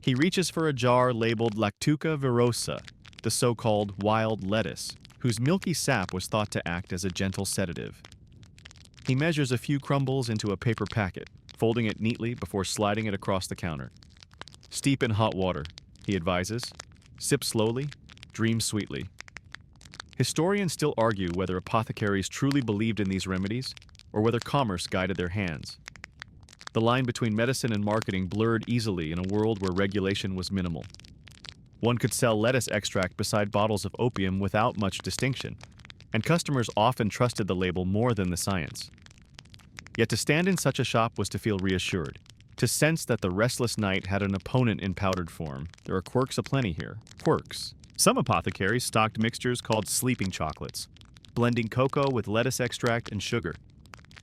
Speaker 1: He reaches for a jar labeled Lactuca virosa, the so-called wild lettuce, whose milky sap was thought to act as a gentle sedative. He measures a few crumbles into a paper packet, folding it neatly before sliding it across the counter. Steep in hot water, he advises. Sip slowly, dream sweetly. Historians still argue whether apothecaries truly believed in these remedies, or whether commerce guided their hands. The line between medicine and marketing blurred easily in a world where regulation was minimal. One could sell lettuce extract beside bottles of opium without much distinction, and customers often trusted the label more than the science. Yet to stand in such a shop was to feel reassured, to sense that the restless night had an opponent in powdered form. There are quirks aplenty here. Quirks. Some apothecaries stocked mixtures called sleeping chocolates, blending cocoa with lettuce extract and sugar.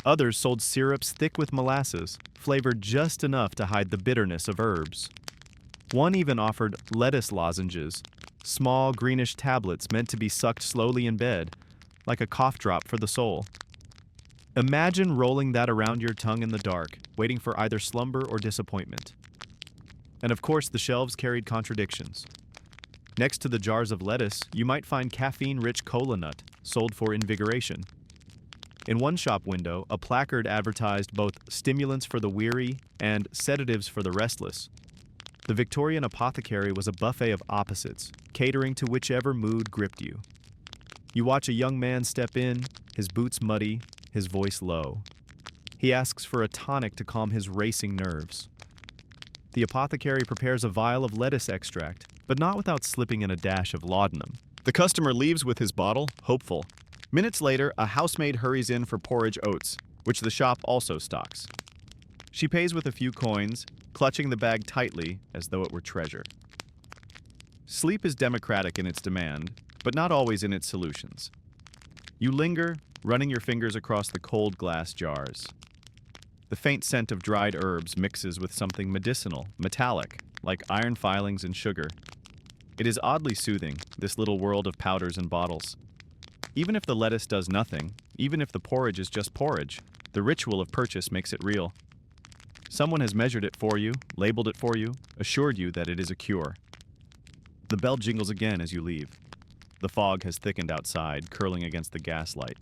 Speaker 1: Others sold syrups thick with molasses, flavored just enough to hide the bitterness of herbs. One even offered lettuce lozenges, small greenish tablets meant to be sucked slowly in bed, like a cough drop for the soul. Imagine rolling that around your tongue in the dark, waiting for either slumber or disappointment. And of course, the shelves carried contradictions. Next to the jars of lettuce, you might find caffeine-rich cola nut, sold for invigoration. In one shop window, a placard advertised both stimulants for the weary and sedatives for the restless. The Victorian apothecary was a buffet of opposites, catering to whichever mood gripped you. You watch a young man step in, his boots muddy, his voice low. He asks for a tonic to calm his racing nerves. The apothecary prepares a vial of lettuce extract, but not without slipping in a dash of laudanum. The customer leaves with his bottle, hopeful. Minutes later, a housemaid hurries in for porridge oats, which the shop also stocks. She pays with a few coins, clutching the bag tightly as though it were treasure. Sleep is democratic in its demand, but not always in its solutions. You linger, running your fingers across the cold glass jars. The faint scent of dried herbs mixes with something medicinal, metallic, like iron filings and sugar. It is oddly soothing, this little world of powders and bottles. Even if the lettuce does nothing, even if the porridge is just porridge, the ritual of purchase makes it real. Someone has measured it for you, labeled it for you, assured you that it is a cure. The bell jingles again as you leave. The fog has thickened outside, curling against the gaslight.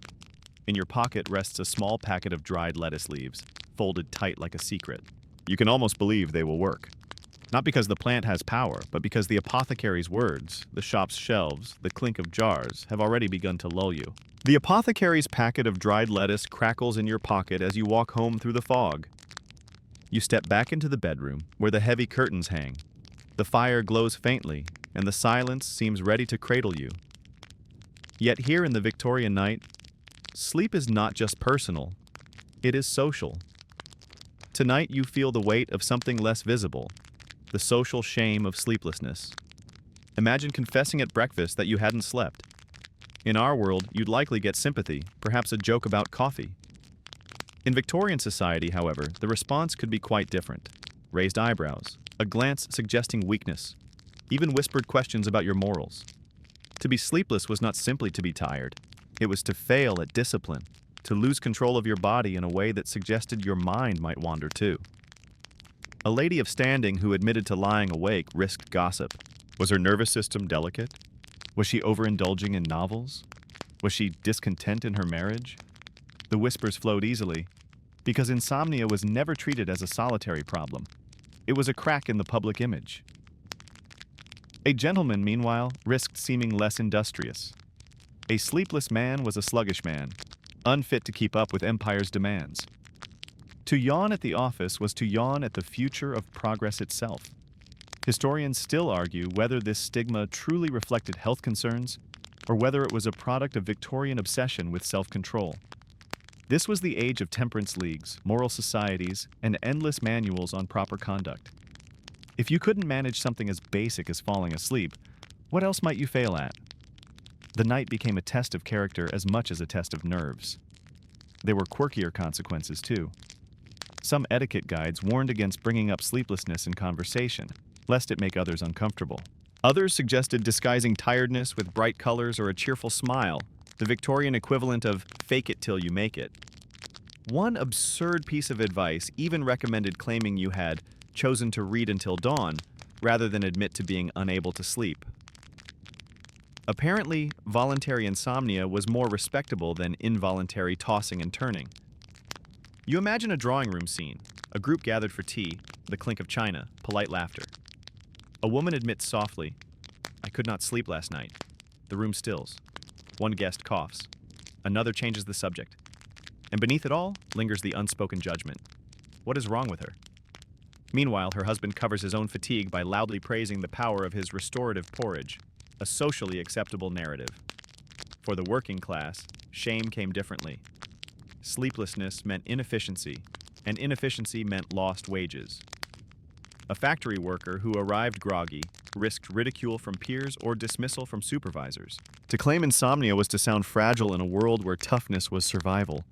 Speaker 1: In your pocket rests a small packet of dried lettuce leaves, folded tight like a secret. You can almost believe they will work. Not because the plant has power, but because the apothecary's words, the shop's shelves, the clink of jars, have already begun to lull you. The apothecary's packet of dried lettuce crackles in your pocket as you walk home through the fog. You step back into the bedroom, where the heavy curtains hang. The fire glows faintly, and the silence seems ready to cradle you. Yet here in the Victorian night, sleep is not just personal, it is social. Tonight you feel the weight of something less visible, the social shame of sleeplessness. Imagine confessing at breakfast that you hadn't slept. In our world, you'd likely get sympathy, perhaps a joke about coffee. In Victorian society, however, the response could be quite different. Raised eyebrows, a glance suggesting weakness, even whispered questions about your morals. To be sleepless was not simply to be tired. It was to fail at discipline, to lose control of your body in a way that suggested your mind might wander too. A lady of standing who admitted to lying awake risked gossip. Was her nervous system delicate? Was she overindulging in novels? Was she discontent in her marriage? The whispers flowed easily, because insomnia was never treated as a solitary problem. It was a crack in the public image. A gentleman, meanwhile, risked seeming less industrious. A sleepless man was a sluggish man, unfit to keep up with empire's demands. To yawn at the office was to yawn at the future of progress itself. Historians still argue whether this stigma truly reflected health concerns or whether it was a product of Victorian obsession with self-control. This was the age of temperance leagues, moral societies, and endless manuals on proper conduct. If you couldn't manage something as basic as falling asleep, what else might you fail at? The night became a test of character as much as a test of nerves. There were quirkier consequences, too. Some etiquette guides warned against bringing up sleeplessness in conversation, lest it make others uncomfortable. Others suggested disguising tiredness with bright colors or a cheerful smile, the Victorian equivalent of fake it till you make it. One absurd piece of advice even recommended claiming you had chosen to read until dawn, rather than admit to being unable to sleep. Apparently, voluntary insomnia was more respectable than involuntary tossing and turning. You imagine a drawing room scene, a group gathered for tea, the clink of china, polite laughter. A woman admits softly, "I could not sleep last night." The room stills. One guest coughs. Another changes the subject. And beneath it all lingers the unspoken judgment. What is wrong with her? Meanwhile, her husband covers his own fatigue by loudly praising the power of his restorative porridge, a socially acceptable narrative. For the working class, shame came differently. Sleeplessness meant inefficiency, and inefficiency meant lost wages. A factory worker who arrived groggy risked ridicule from peers or dismissal from supervisors. To claim insomnia was to sound fragile in a world where toughness was survival.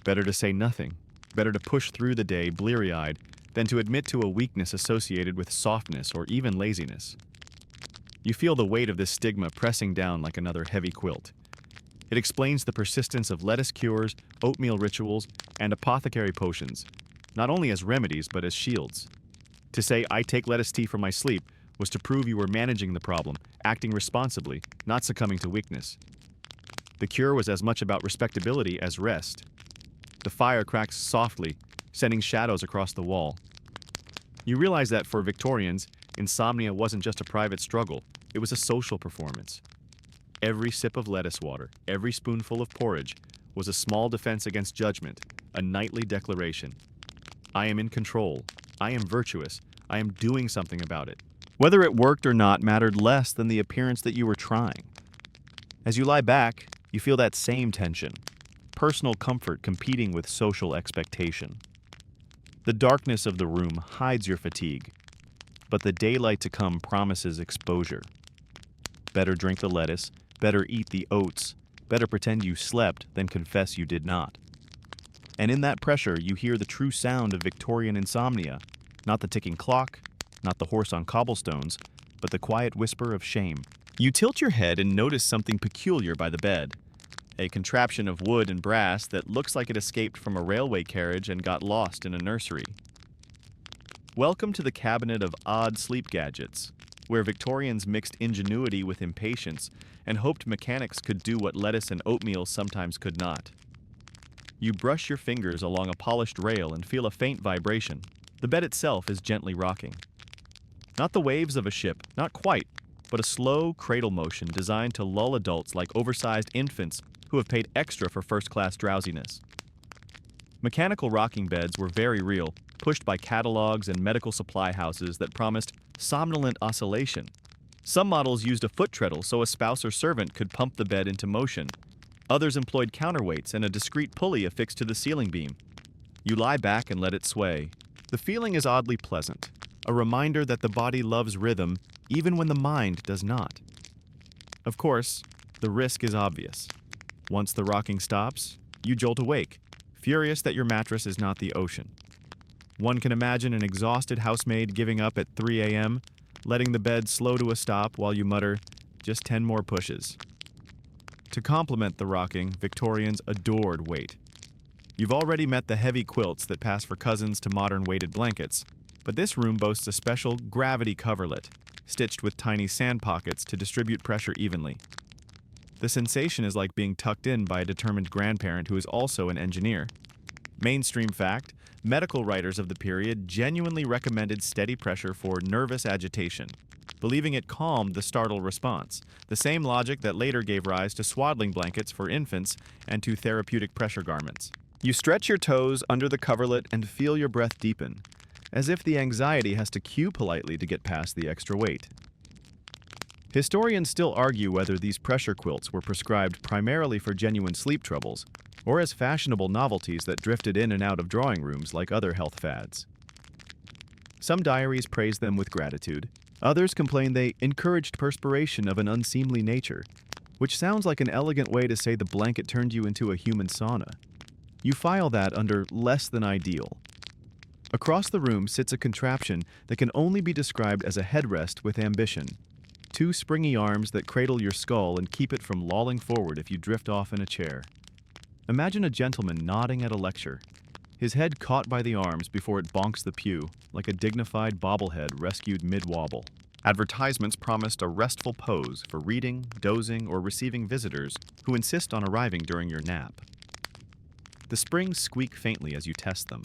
Speaker 1: Better to say nothing, better to push through the day bleary-eyed than to admit to a weakness associated with softness or even laziness. You feel the weight of this stigma pressing down like another heavy quilt. It explains the persistence of lettuce cures, oatmeal rituals, and apothecary potions, not only as remedies but as shields. To say, "I take lettuce tea for my sleep," was to prove you were managing the problem, acting responsibly, not succumbing to weakness. The cure was as much about respectability as rest. The fire cracks softly, sending shadows across the wall. You realize that for Victorians, insomnia wasn't just a private struggle, it was a social performance. Every sip of lettuce water, every spoonful of porridge, was a small defense against judgment, a nightly declaration. I am in control. I am virtuous. I am doing something about it. Whether it worked or not mattered less than the appearance that you were trying. As you lie back, you feel that same tension, personal comfort competing with social expectation. The darkness of the room hides your fatigue, but the daylight to come promises exposure. Better drink the lettuce, better eat the oats, better pretend you slept than confess you did not. And in that pressure, you hear the true sound of Victorian insomnia, not the ticking clock, not the horse on cobblestones, but the quiet whisper of shame. You tilt your head and notice something peculiar by the bed. A contraption of wood and brass that looks like it escaped from a railway carriage and got lost in a nursery. Welcome to the cabinet of odd sleep gadgets, where Victorians mixed ingenuity with impatience and hoped mechanics could do what lettuce and oatmeal sometimes could not. You brush your fingers along a polished rail and feel a faint vibration. The bed itself is gently rocking. Not the waves of a ship, not quite, but a slow cradle motion designed to lull adults like oversized infants who have paid extra for first-class drowsiness. Mechanical rocking beds were very real, pushed by catalogs and medical supply houses that promised somnolent oscillation. Some models used a foot treadle so a spouse or servant could pump the bed into motion. Others employed counterweights and a discrete pulley affixed to the ceiling beam. You lie back and let it sway. The feeling is oddly pleasant, a reminder that the body loves rhythm even when the mind does not. Of course, the risk is obvious. Once the rocking stops, you jolt awake, furious that your mattress is not the ocean. One can imagine an exhausted housemaid giving up at 3 a.m., letting the bed slow to a stop while you mutter, "Just 10 more pushes." To complement the rocking, Victorians adored weight. You've already met the heavy quilts that pass for cousins to modern weighted blankets, but this room boasts a special gravity coverlet, stitched with tiny sand pockets to distribute pressure evenly. The sensation is like being tucked in by a determined grandparent who is also an engineer. Mainstream fact, medical writers of the period genuinely recommended steady pressure for nervous agitation, believing it calmed the startle response, the same logic that later gave rise to swaddling blankets for infants and to therapeutic pressure garments. You stretch your toes under the coverlet and feel your breath deepen, as if the anxiety has to cue politely to get past the extra weight. Historians still argue whether these pressure quilts were prescribed primarily for genuine sleep troubles, or as fashionable novelties that drifted in and out of drawing rooms like other health fads. Some diaries praise them with gratitude. Others complain they encouraged perspiration of an unseemly nature, which sounds like an elegant way to say the blanket turned you into a human sauna. You file that under less than ideal. Across the room sits a contraption that can only be described as a headrest with ambition. Two springy arms that cradle your skull and keep it from lolling forward if you drift off in a chair. Imagine a gentleman nodding at a lecture, his head caught by the arms before it bonks the pew, like a dignified bobblehead rescued mid-wobble. Advertisements promised a restful pose for reading, dozing, or receiving visitors who insist on arriving during your nap. The springs squeak faintly as you test them.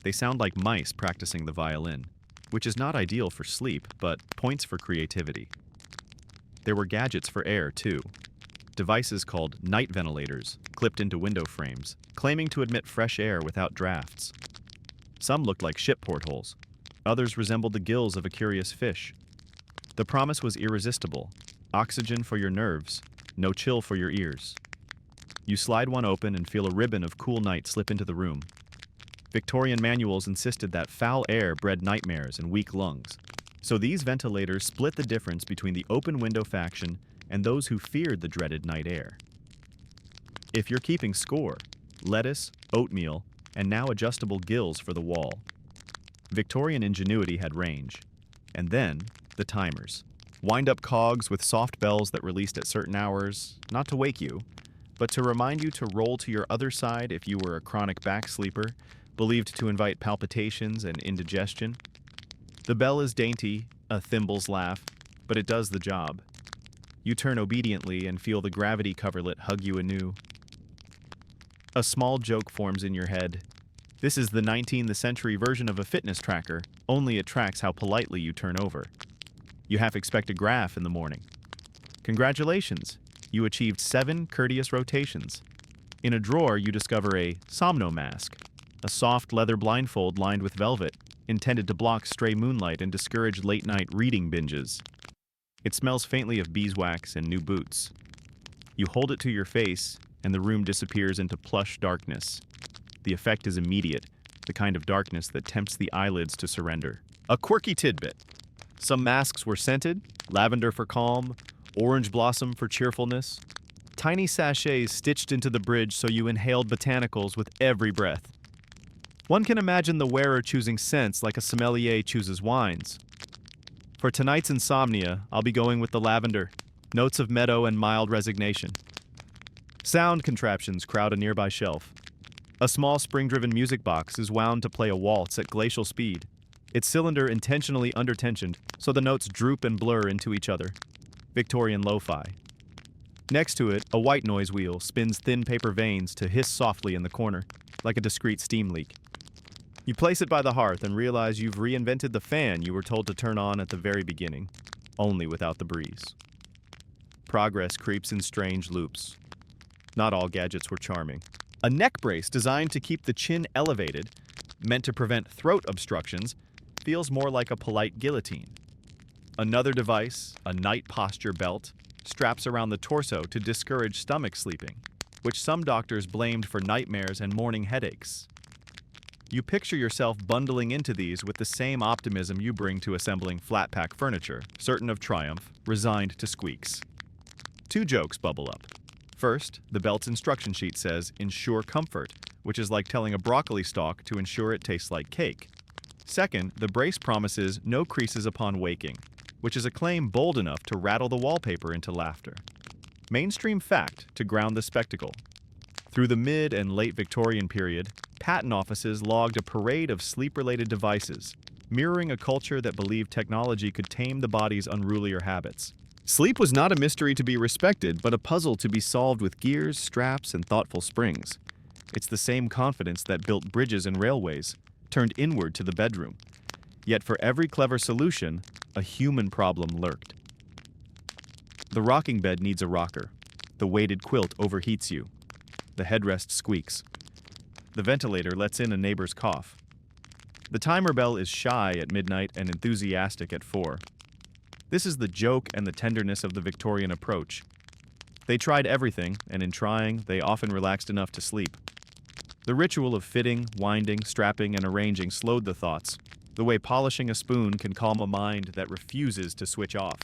Speaker 1: They sound like mice practicing the violin, which is not ideal for sleep, but points for creativity. There were gadgets for air, too. Devices called night ventilators, clipped into window frames, claiming to admit fresh air without drafts. Some looked like ship portholes. Others resembled the gills of a curious fish. The promise was irresistible. Oxygen for your nerves, no chill for your ears. You slide one open and feel a ribbon of cool night slip into the room. Victorian manuals insisted that foul air bred nightmares and weak lungs. So these ventilators split the difference between the open window faction and those who feared the dreaded night air. If you're keeping score, lettuce, oatmeal, and now adjustable gills for the wall. Victorian ingenuity had range. And then, the timers. Wind-up cogs with soft bells that released at certain hours, not to wake you, but to remind you to roll to your other side if you were a chronic back sleeper, believed to invite palpitations and indigestion. The bell is dainty, a thimble's laugh, but it does the job. You turn obediently and feel the gravity coverlet hug you anew. A small joke forms in your head. This is the 19th century version of a fitness tracker, only it tracks how politely you turn over. You half expect a graph in the morning. Congratulations, you achieved 7 courteous rotations. In a drawer, you discover a somno mask, a soft leather blindfold lined with velvet, intended to block stray moonlight and discourage late-night reading binges. It smells faintly of beeswax and new boots. You hold it to your face, and the room disappears into plush darkness. The effect is immediate, the kind of darkness that tempts the eyelids to surrender. A quirky tidbit. Some masks were scented, lavender for calm, orange blossom for cheerfulness. Tiny sachets stitched into the bridge so you inhaled botanicals with every breath. One can imagine the wearer choosing scents like a sommelier chooses wines. For tonight's insomnia, I'll be going with the lavender, notes of meadow and mild resignation. Sound contraptions crowd a nearby shelf. A small spring-driven music box is wound to play a waltz at glacial speed, its cylinder intentionally undertensioned so the notes droop and blur into each other. Victorian lo-fi. Next to it, a white noise wheel spins thin paper veins to hiss softly in the corner, like a discreet steam leak. You place it by the hearth and realize you've reinvented the fan you were told to turn on at the very beginning, only without the breeze. Progress creeps in strange loops. Not all gadgets were charming. A neck brace designed to keep the chin elevated, meant to prevent throat obstructions, feels more like a polite guillotine. Another device, a night posture belt, straps around the torso to discourage stomach sleeping, which some doctors blamed for nightmares and morning headaches. You picture yourself bundling into these with the same optimism you bring to assembling flat-pack furniture, certain of triumph, resigned to squeaks. Two jokes bubble up. First, the belt's instruction sheet says, "Ensure comfort," which is like telling a broccoli stalk to ensure it tastes like cake. Second, the brace promises no creases upon waking, which is a claim bold enough to rattle the wallpaper into laughter. Mainstream fact to ground the spectacle. Through the mid and late Victorian period, patent offices logged a parade of sleep-related devices, mirroring a culture that believed technology could tame the body's unrulier habits. Sleep was not a mystery to be respected, but a puzzle to be solved with gears, straps, and thoughtful springs. It's the same confidence that built bridges and railways, turned inward to the bedroom. Yet for every clever solution, a human problem lurked. The rocking bed needs a rocker. The weighted quilt overheats you. The headrest squeaks. The ventilator lets in a neighbor's cough. The timer bell is shy at midnight and enthusiastic at 4. This is the joke and the tenderness of the Victorian approach. They tried everything, and in trying, they often relaxed enough to sleep. The ritual of fitting, winding, strapping, and arranging slowed the thoughts, the way polishing a spoon can calm a mind that refuses to switch off.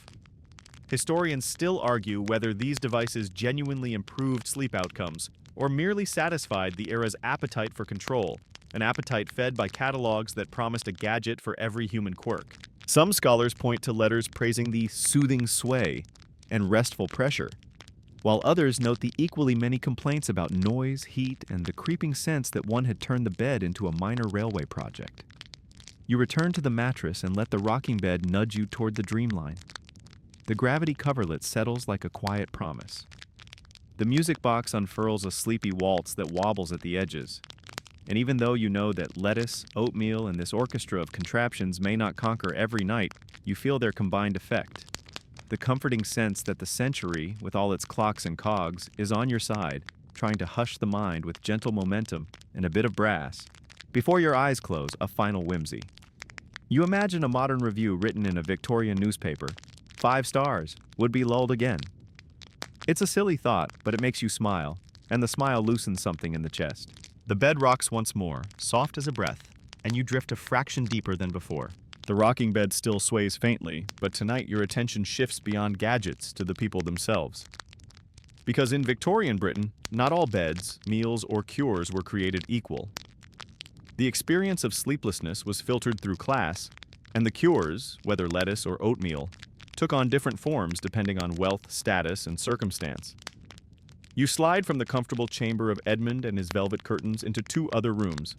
Speaker 1: Historians still argue whether these devices genuinely improved sleep outcomes or merely satisfied the era's appetite for control, an appetite fed by catalogs that promised a gadget for every human quirk. Some scholars point to letters praising the soothing sway and restful pressure, while others note the equally many complaints about noise, heat, and the creeping sense that one had turned the bed into a minor railway project. You return to the mattress and let the rocking bed nudge you toward the dreamline. The gravity coverlet settles like a quiet promise. The music box unfurls a sleepy waltz that wobbles at the edges. And even though you know that lettuce, oatmeal, and this orchestra of contraptions may not conquer every night, you feel their combined effect. The comforting sense that the century, with all its clocks and cogs, is on your side, trying to hush the mind with gentle momentum and a bit of brass. Before your eyes close, a final whimsy. You imagine a modern review written in a Victorian newspaper. 5 stars, would be lulled again. It's a silly thought, but it makes you smile, and the smile loosens something in the chest. The bed rocks once more, soft as a breath, and you drift a fraction deeper than before. The rocking bed still sways faintly, but tonight your attention shifts beyond gadgets to the people themselves. Because in Victorian Britain, not all beds, meals, or cures were created equal. The experience of sleeplessness was filtered through class, and the cures, whether lettuce or oatmeal, took on different forms depending on wealth, status, and circumstance. You slide from the comfortable chamber of Edmund and his velvet curtains into 2 other rooms,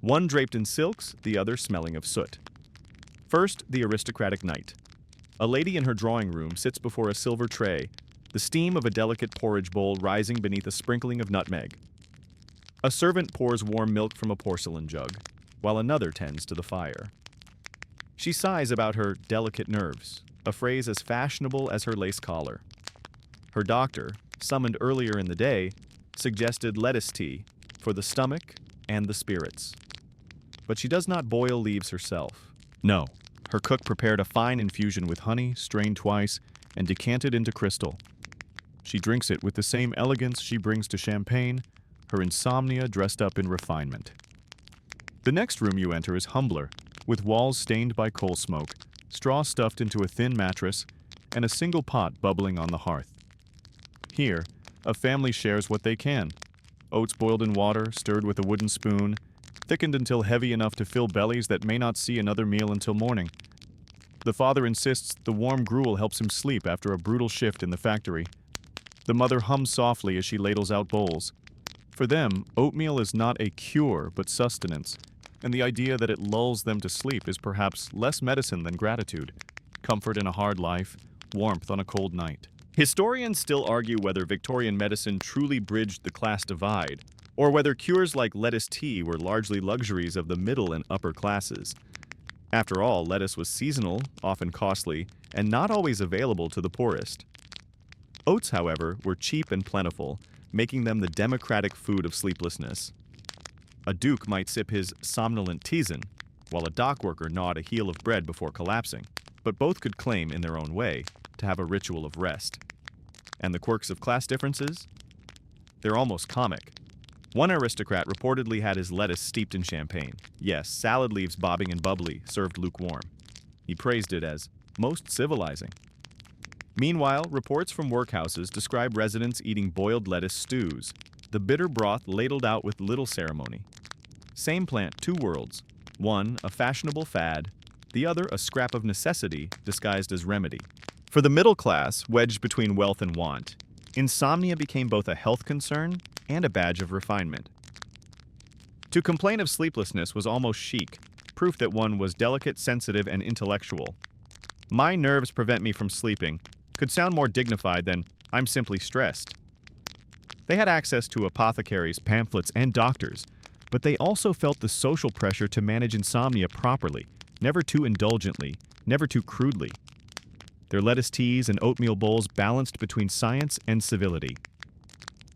Speaker 1: one draped in silks, the other smelling of soot. First, the aristocratic night. A lady in her drawing room sits before a silver tray, the steam of a delicate porridge bowl rising beneath a sprinkling of nutmeg. A servant pours warm milk from a porcelain jug, while another tends to the fire. She sighs about her delicate nerves, a phrase as fashionable as her lace collar. Her doctor, summoned earlier in the day, suggested lettuce tea for the stomach and the spirits. But she does not boil leaves herself. No, her cook prepared a fine infusion with honey, strained twice, and decanted into crystal. She drinks it with the same elegance she brings to champagne, her insomnia dressed up in refinement. The next room you enter is humbler, with walls stained by coal smoke, straw stuffed into a thin mattress, and a single pot bubbling on the hearth. Here, a family shares what they can. Oats boiled in water, stirred with a wooden spoon, thickened until heavy enough to fill bellies that may not see another meal until morning. The father insists the warm gruel helps him sleep after a brutal shift in the factory. The mother hums softly as she ladles out bowls. For them, oatmeal is not a cure but sustenance, and the idea that it lulls them to sleep is perhaps less medicine than gratitude. Comfort in a hard life, warmth on a cold night. Historians still argue whether Victorian medicine truly bridged the class divide, or whether cures like lettuce tea were largely luxuries of the middle and upper classes. After all, lettuce was seasonal, often costly, and not always available to the poorest. Oats, however, were cheap and plentiful, making them the democratic food of sleeplessness. A duke might sip his somnolent tisane, while a dock worker gnawed a heel of bread before collapsing. but both could claim, in their own way, to have a ritual of rest. And the quirks of class differences? They're almost comic. One aristocrat reportedly had his lettuce steeped in champagne. Yes, salad leaves bobbing and bubbly, served lukewarm. He praised it as most civilizing. Meanwhile, reports from workhouses describe residents eating boiled lettuce stews, the bitter broth ladled out with little ceremony. Same plant, two worlds. One, a fashionable fad, the other, a scrap of necessity disguised as remedy. For the middle class, wedged between wealth and want, insomnia became both a health concern and a badge of refinement. To complain of sleeplessness was almost chic, proof that one was delicate, sensitive, and intellectual. "My nerves prevent me from sleeping" could sound more dignified than "I'm simply stressed." They had access to apothecaries, pamphlets, and doctors, but they also felt the social pressure to manage insomnia properly, never too indulgently, never too crudely. Their lettuce teas and oatmeal bowls balanced between science and civility.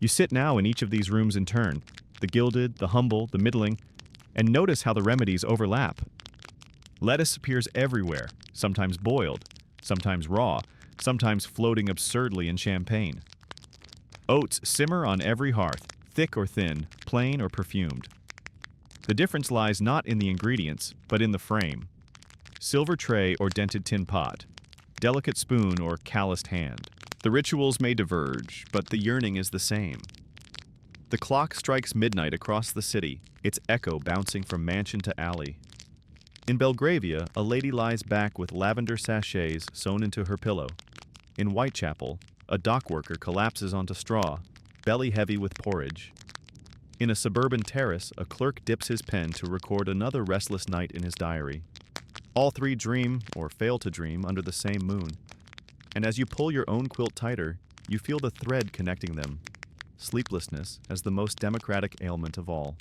Speaker 1: You sit now in each of these rooms in turn, the gilded, the humble, the middling, and notice how the remedies overlap. Lettuce appears everywhere, sometimes boiled, sometimes raw, sometimes floating absurdly in champagne. Oats simmer on every hearth, thick or thin, plain or perfumed. The difference lies not in the ingredients, but in the frame. Silver tray or dented tin pot, delicate spoon or calloused hand. The rituals may diverge, but the yearning is the same. The clock strikes midnight across the city, its echo bouncing from mansion to alley. In Belgravia, a lady lies back with lavender sachets sewn into her pillow. In Whitechapel, a dock worker collapses onto straw, belly heavy with porridge. In a suburban terrace, a clerk dips his pen to record another restless night in his diary. All three dream, or fail to dream, under the same moon. And as you pull your own quilt tighter, you feel the thread connecting them. Sleeplessness as the most democratic ailment of all.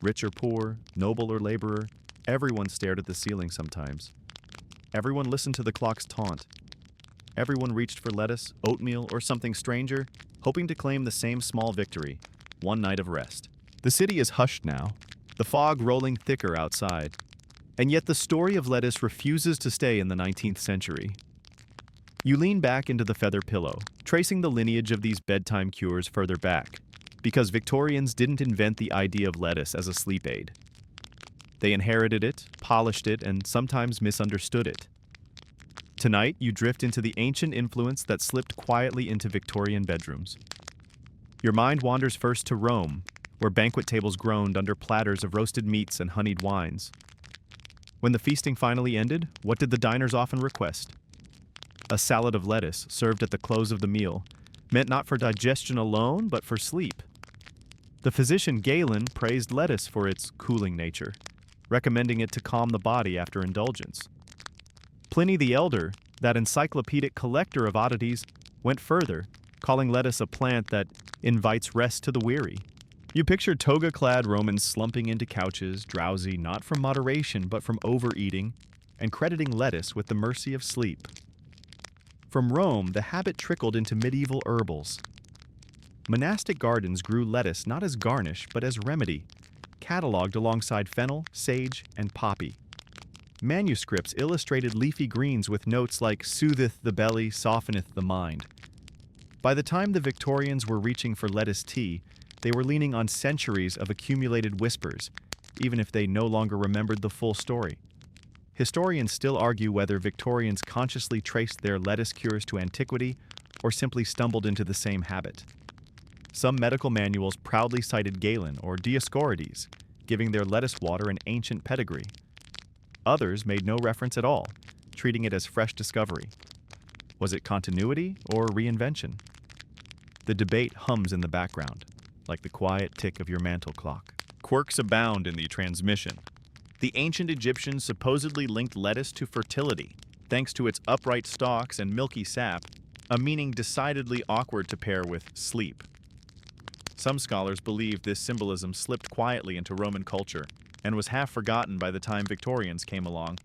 Speaker 1: Rich or poor, noble or laborer, everyone stared at the ceiling sometimes. Everyone listened to the clock's taunt. Everyone reached for lettuce, oatmeal, or something stranger, hoping to claim the same small victory, one night of rest. The city is hushed now, the fog rolling thicker outside. And yet the story of lettuce refuses to stay in the 19th century. You lean back into the feather pillow, tracing the lineage of these bedtime cures further back, because Victorians didn't invent the idea of lettuce as a sleep aid. They inherited it, polished it, and sometimes misunderstood it. Tonight, you drift into the ancient influence that slipped quietly into Victorian bedrooms. Your mind wanders first to Rome, where banquet tables groaned under platters of roasted meats and honeyed wines. When the feasting finally ended, what did the diners often request? A salad of lettuce, served at the close of the meal, meant not for digestion alone, but for sleep. The physician Galen praised lettuce for its cooling nature, recommending it to calm the body after indulgence. Pliny the Elder, that encyclopedic collector of oddities, went further, calling lettuce a plant that invites rest to the weary. You picture toga-clad Romans slumping into couches, drowsy not from moderation but from overeating, and crediting lettuce with the mercy of sleep. From Rome, the habit trickled into medieval herbals. Monastic gardens grew lettuce not as garnish but as remedy, catalogued alongside fennel, sage, and poppy. Manuscripts illustrated leafy greens with notes like "sootheth the belly, softeneth the mind." By the time the Victorians were reaching for lettuce tea, they were leaning on centuries of accumulated whispers, even if they no longer remembered the full story. Historians still argue whether Victorians consciously traced their lettuce cures to antiquity or simply stumbled into the same habit. Some medical manuals proudly cited Galen or Dioscorides, giving their lettuce water an ancient pedigree. Others made no reference at all, treating it as fresh discovery. Was it continuity or reinvention? The debate hums in the background, like the quiet tick of your mantel clock. Quirks abound in the transmission. The ancient Egyptians supposedly linked lettuce to fertility, thanks to its upright stalks and milky sap, a meaning decidedly awkward to pair with sleep. Some scholars believe this symbolism slipped quietly into Roman culture and was half forgotten by the time Victorians came along,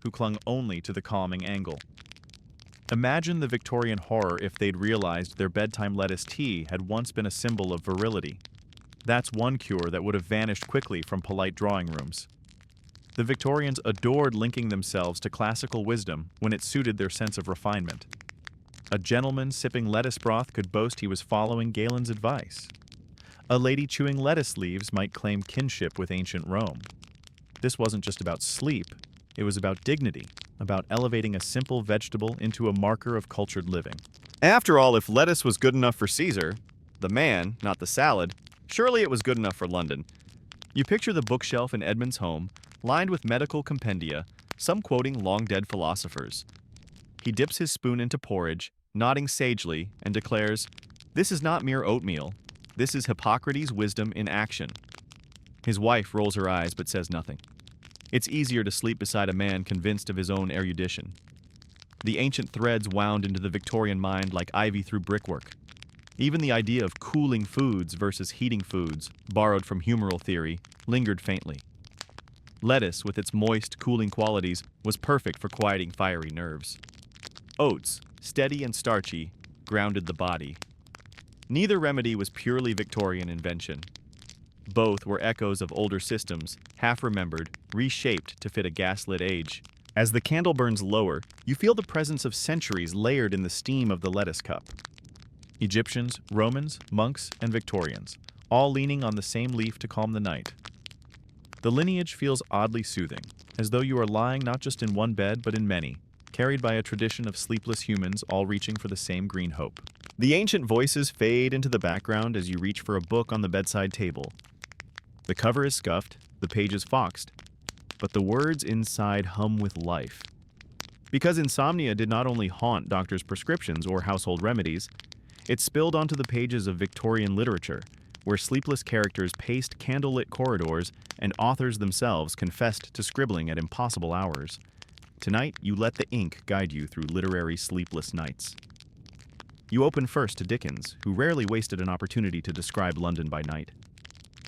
Speaker 1: who clung only to the calming angle. Imagine the Victorian horror if they'd realized their bedtime lettuce tea had once been a symbol of virility. That's one cure that would have vanished quickly from polite drawing rooms. The Victorians adored linking themselves to classical wisdom when it suited their sense of refinement. A gentleman sipping lettuce broth could boast he was following Galen's advice. A lady chewing lettuce leaves might claim kinship with ancient Rome. This wasn't just about sleep, it was about dignity, about elevating a simple vegetable into a marker of cultured living. After all, if lettuce was good enough for Caesar, the man, not the salad, surely it was good enough for London. You picture the bookshelf in Edmund's home, lined with medical compendia, some quoting long-dead philosophers. He dips his spoon into porridge, nodding sagely, and declares, "This is not mere oatmeal. This is Hippocrates' wisdom in action." His wife rolls her eyes but says nothing. It's easier to sleep beside a man convinced of his own erudition. The ancient threads wound into the Victorian mind like ivy through brickwork. Even the idea of cooling foods versus heating foods, borrowed from humoral theory, lingered faintly. Lettuce, with its moist, cooling qualities, was perfect for quieting fiery nerves. Oats, steady and starchy, grounded the body. Neither remedy was purely Victorian invention. Both were echoes of older systems, half-remembered, reshaped to fit a gaslit age. As the candle burns lower, you feel the presence of centuries layered in the steam of the lettuce cup. Egyptians, Romans, monks, and Victorians, all leaning on the same leaf to calm the night. The lineage feels oddly soothing, as though you are lying not just in one bed but in many, carried by a tradition of sleepless humans all reaching for the same green hope. The ancient voices fade into the background as you reach for a book on the bedside table. The cover is scuffed, the pages foxed, but the words inside hum with life. Because insomnia did not only haunt doctors' prescriptions or household remedies, it spilled onto the pages of Victorian literature, where sleepless characters paced candlelit corridors and authors themselves confessed to scribbling at impossible hours. Tonight, you let the ink guide you through literary sleepless nights. You open first to Dickens, who rarely wasted an opportunity to describe London by night.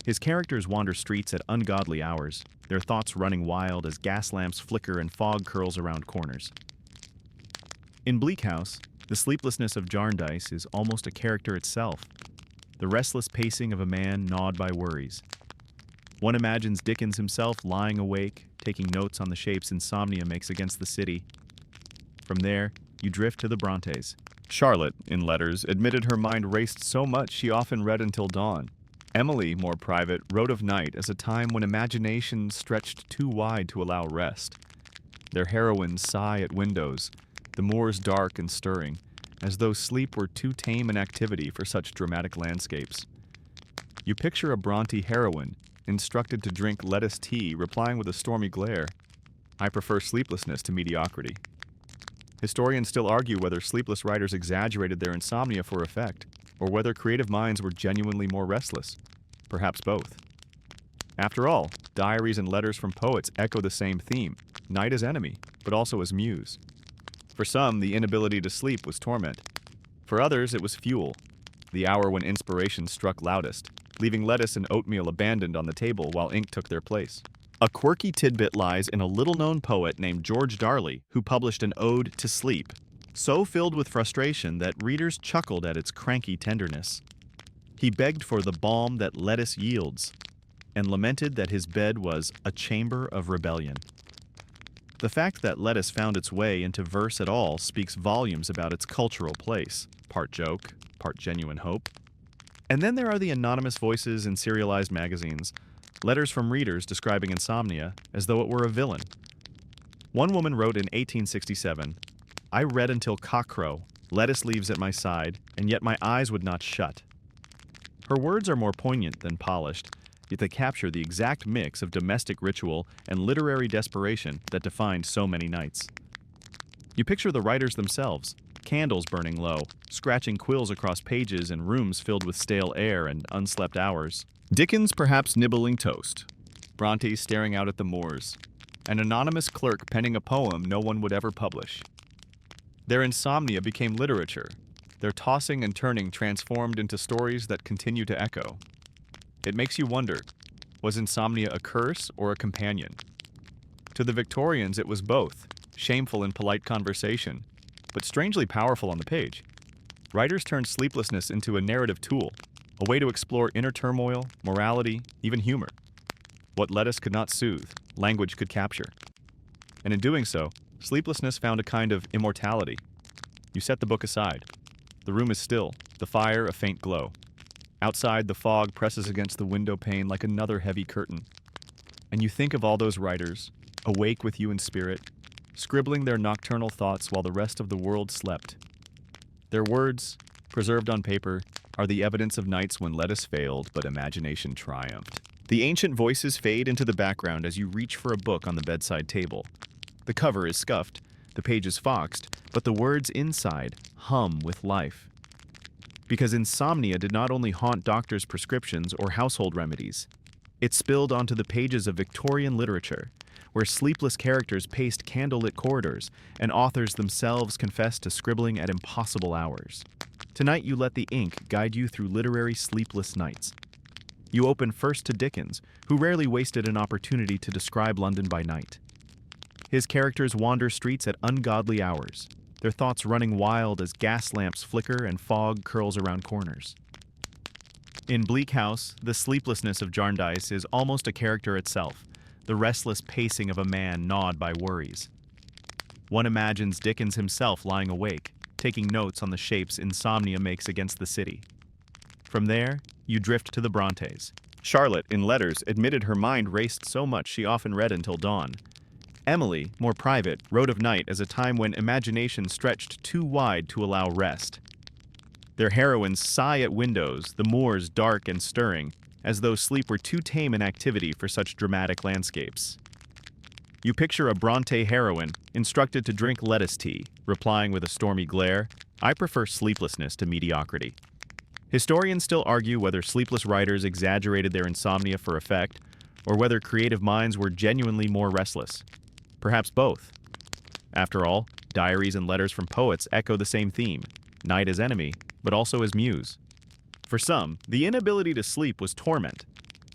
Speaker 1: His characters wander streets at ungodly hours, their thoughts running wild as gas lamps flicker and fog curls around corners. In Bleak House, the sleeplessness of Jarndyce is almost a character itself, the restless pacing of a man gnawed by worries. One imagines Dickens himself lying awake, taking notes on the shapes insomnia makes against the city. From there, you drift to the Brontes. Charlotte, in letters, admitted her mind raced so much she often read until dawn. Emily, more private, wrote of night as a time when imagination stretched too wide to allow rest. Their heroines sigh at windows, the moors dark and stirring, as though sleep were too tame an activity for such dramatic landscapes. You picture a Bronte heroine, instructed to drink lettuce tea, replying with a stormy glare, "I prefer sleeplessness to mediocrity." Historians still argue whether sleepless writers exaggerated their insomnia for effect, or whether creative minds were genuinely more restless. Perhaps both. After all, diaries and letters from poets echo the same theme, night as enemy, but also as muse. For some, the inability to sleep was torment. For others, it was fuel, the hour when inspiration struck loudest, leaving lettuce and oatmeal abandoned on the table while ink took their place. A quirky tidbit lies in a little-known poet named George Darley, who published an ode to sleep, so filled with frustration that readers chuckled at its cranky tenderness. He begged for the balm that lettuce yields, and lamented that his bed was a chamber of rebellion. The fact that lettuce found its way into verse at all speaks volumes about its cultural place, part joke, part genuine hope. And then there are the anonymous voices in serialized magazines, letters from readers describing insomnia as though it were a villain. One woman wrote in 1867, "I read until cockcrow, lettuce leaves at my side, and yet my eyes would not shut." Her words are more poignant than polished, yet they capture the exact mix of domestic ritual and literary desperation that defined so many nights. You picture the writers themselves, candles burning low, scratching quills across pages in rooms filled with stale air and unslept hours. Dickens perhaps nibbling toast, Bronte staring out at the moors, an anonymous clerk penning a poem no one would ever publish. Their insomnia became literature, their tossing and turning transformed into stories that continue to echo. It makes you wonder, was insomnia a curse or a companion? To the Victorians, it was both, shameful in polite conversation, but strangely powerful on the page. Writers turned sleeplessness into a narrative tool, a way to explore inner turmoil, morality, even humor. What lettuce could not soothe, language could capture. And in doing so, sleeplessness found a kind of immortality. You set the book aside. The room is still, the fire a faint glow. Outside, the fog presses against the window pane like another heavy curtain. And you think of all those writers, awake with you in spirit, scribbling their nocturnal thoughts while the rest of the world slept. Their words, preserved on paper, are the evidence of nights when lettuce failed but imagination triumphed. The ancient voices fade into the background as you reach for a book on the bedside table. The cover is scuffed, the pages foxed, but the words inside hum with life. Because insomnia did not only haunt doctors' prescriptions or household remedies, it spilled onto the pages of Victorian literature, where sleepless characters paced candlelit corridors and authors themselves confessed to scribbling at impossible hours. Tonight you let the ink guide you through literary sleepless nights. You open first to Dickens, who rarely wasted an opportunity to describe London by night. His characters wander streets at ungodly hours, their thoughts running wild as gas lamps flicker and fog curls around corners. In Bleak House, the sleeplessness of Jarndyce is almost a character itself, the restless pacing of a man gnawed by worries. One imagines Dickens himself lying awake, taking notes on the shapes insomnia makes against the city. From there, you drift to the Brontes. Charlotte, in letters, admitted her mind raced so much she often read until dawn. Emily, more private, wrote of night as a time when imagination stretched too wide to allow rest. Their heroines sigh at windows, the moors dark and stirring, as though sleep were too tame an activity for such dramatic landscapes. You picture a Bronte heroine, instructed to drink lettuce tea, replying with a stormy glare, "I prefer sleeplessness to mediocrity." Historians still argue whether sleepless writers exaggerated their insomnia for effect, or whether creative minds were genuinely more restless. Perhaps both. After all, diaries and letters from poets echo the same theme, night as enemy, but also as muse. For some, the inability to sleep was torment.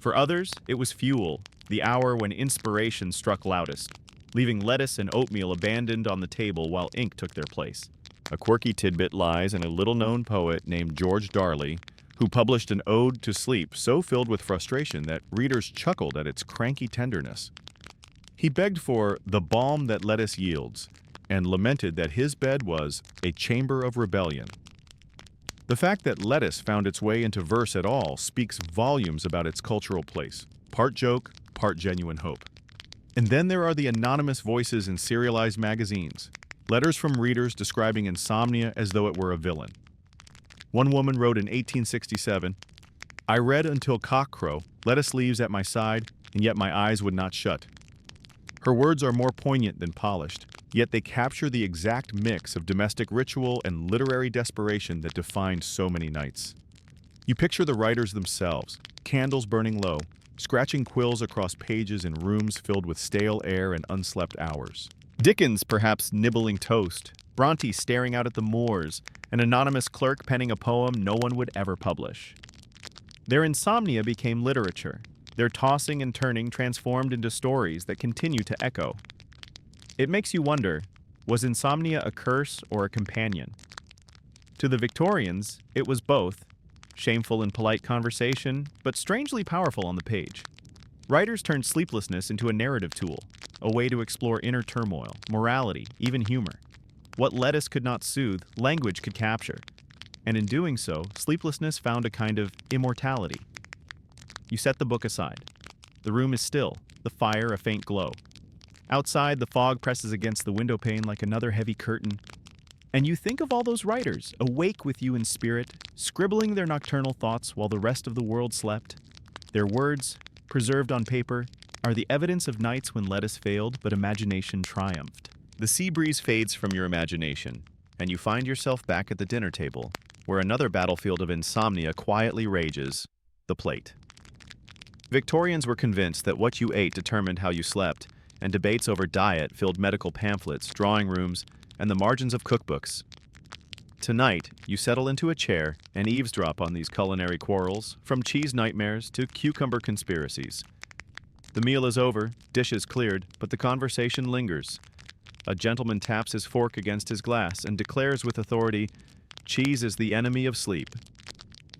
Speaker 1: For others, it was fuel, the hour when inspiration struck loudest, leaving lettuce and oatmeal abandoned on the table while ink took their place. A quirky tidbit lies in a little-known poet named George Darley, who published an ode to sleep so filled with frustration that readers chuckled at its cranky tenderness. He begged for the balm that lettuce yields, and lamented that his bed was a chamber of rebellion. The fact that lettuce found its way into verse at all speaks volumes about its cultural place, part joke, part genuine hope. And then there are the anonymous voices in serialized magazines, letters from readers describing insomnia as though it were a villain. One woman wrote in 1867, "I read until cockcrow, lettuce leaves at my side, and yet my eyes would not shut." Her words are more poignant than polished, yet they capture the exact mix of domestic ritual and literary desperation that defined so many nights. You picture the writers themselves, candles burning low, scratching quills across pages in rooms filled with stale air and unslept hours. Dickens perhaps nibbling toast, Bronte staring out at the moors, an anonymous clerk penning a poem no one would ever publish. Their insomnia became literature, their tossing and turning transformed into stories that continue to echo. It makes you wonder, was insomnia a curse or a companion? To the Victorians, it was both, shameful in polite conversation, but strangely powerful on the page. Writers turned sleeplessness into a narrative tool, a way to explore inner turmoil, morality, even humor. What lettuce could not soothe, language could capture. And in doing so, sleeplessness found a kind of immortality. You set the book aside. The room is still, the fire a faint glow. Outside, the fog presses against the window pane like another heavy curtain. And you think of all those writers, awake with you in spirit, scribbling their nocturnal thoughts while the rest of the world slept. Their words, preserved on paper, are the evidence of nights when lettuce failed but imagination triumphed. The sea breeze fades from your imagination, and you find yourself back at the dinner table, where another battlefield of insomnia quietly rages, the plate. Victorians were convinced that what you ate determined how you slept, and debates over diet filled medical pamphlets, drawing rooms, and the margins of cookbooks. Tonight, you settle into a chair and eavesdrop on these culinary quarrels, from cheese nightmares to cucumber conspiracies. The meal is over, dishes cleared, but the conversation lingers. A gentleman taps his fork against his glass and declares with authority, "Cheese is the enemy of sleep."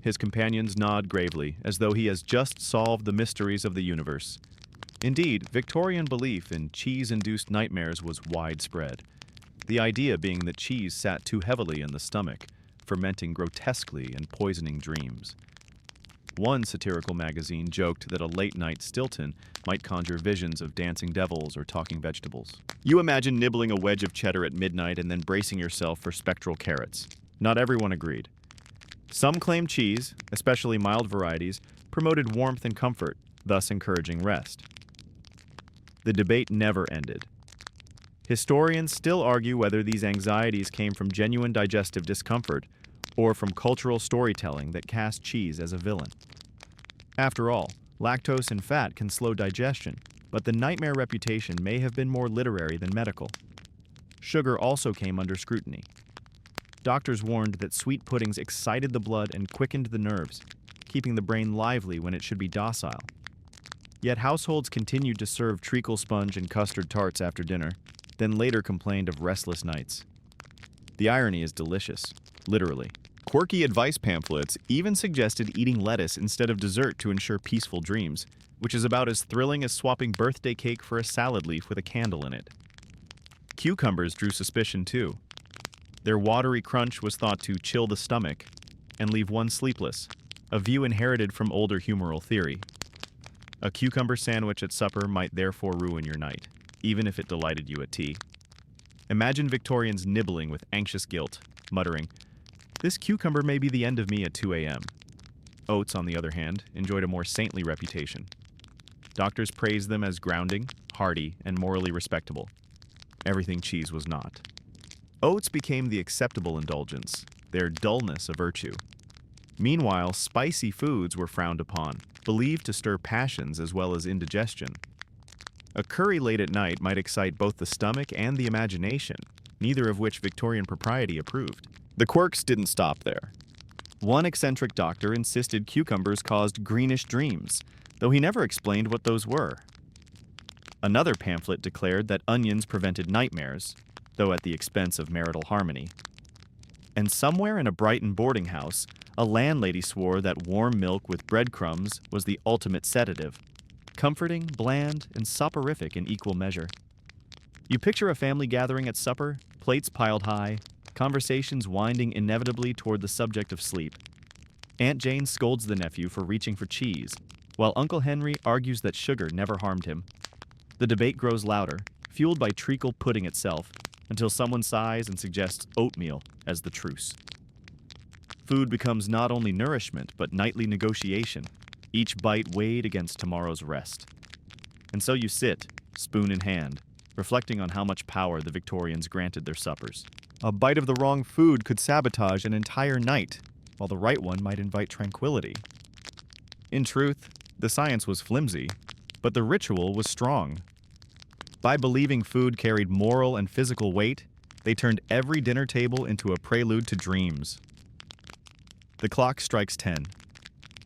Speaker 1: His companions nod gravely, as though he has just solved the mysteries of the universe. Indeed, Victorian belief in cheese-induced nightmares was widespread, the idea being that cheese sat too heavily in the stomach, fermenting grotesquely and poisoning dreams. One satirical magazine joked that a late-night Stilton might conjure visions of dancing devils or talking vegetables. You imagine nibbling a wedge of cheddar at midnight and then bracing yourself for spectral carrots. Not everyone agreed. Some claimed cheese, especially mild varieties, promoted warmth and comfort, thus encouraging rest. The debate never ended. Historians still argue whether these anxieties came from genuine digestive discomfort or from cultural storytelling that cast cheese as a villain. After all, lactose and fat can slow digestion, but the nightmare reputation may have been more literary than medical. Sugar also came under scrutiny. Doctors warned that sweet puddings excited the blood and quickened the nerves, keeping the brain lively when it should be docile. Yet households continued to serve treacle sponge and custard tarts after dinner, then later complained of restless nights. The irony is delicious, literally. Quirky advice pamphlets even suggested eating lettuce instead of dessert to ensure peaceful dreams, which is about as thrilling as swapping birthday cake for a salad leaf with a candle in it. Cucumbers drew suspicion too. Their watery crunch was thought to chill the stomach and leave one sleepless, a view inherited from older humoral theory. A cucumber sandwich at supper might therefore ruin your night, even if it delighted you at tea. Imagine Victorians nibbling with anxious guilt, muttering, "This cucumber may be the end of me at 2 a.m." Oats, on the other hand, enjoyed a more saintly reputation. Doctors praised them as grounding, hearty, and morally respectable. Everything cheese was not. Oats became the acceptable indulgence, their dullness a virtue. Meanwhile, spicy foods were frowned upon, believed to stir passions as well as indigestion. A curry late at night might excite both the stomach and the imagination, neither of which Victorian propriety approved. The quirks didn't stop there. One eccentric doctor insisted cucumbers caused greenish dreams, though he never explained what those were. Another pamphlet declared that onions prevented nightmares, though at the expense of marital harmony. And somewhere in a Brighton boarding house, a landlady swore that warm milk with breadcrumbs was the ultimate sedative, comforting, bland, and soporific in equal measure. You picture a family gathering at supper, plates piled high, conversations winding inevitably toward the subject of sleep. Aunt Jane scolds the nephew for reaching for cheese, while Uncle Henry argues that sugar never harmed him. The debate grows louder, fueled by treacle pudding itself, until someone sighs and suggests oatmeal as the truce. Food becomes not only nourishment, but nightly negotiation, each bite weighed against tomorrow's rest. And so you sit, spoon in hand, reflecting on how much power the Victorians granted their suppers. A bite of the wrong food could sabotage an entire night, while the right one might invite tranquility. In truth, the science was flimsy, but the ritual was strong. By believing food carried moral and physical weight, they turned every dinner table into a prelude to dreams. The clock strikes 10.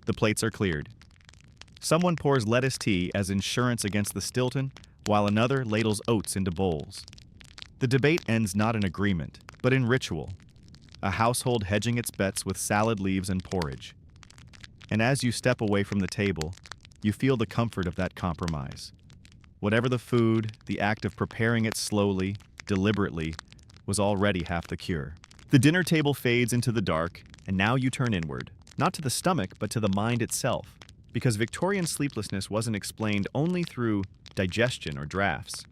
Speaker 1: The plates are cleared. Someone pours lettuce tea as insurance against the Stilton, while another ladles oats into bowls. The debate ends not in agreement, but in ritual, a household hedging its bets with salad leaves and porridge. And as you step away from the table, you feel the comfort of that compromise. Whatever the food, the act of preparing it slowly, deliberately, was already half the cure. The dinner table fades into the dark, and now you turn inward, not to the stomach, but to the mind itself, because Victorian sleeplessness wasn't explained only through digestion or drafts.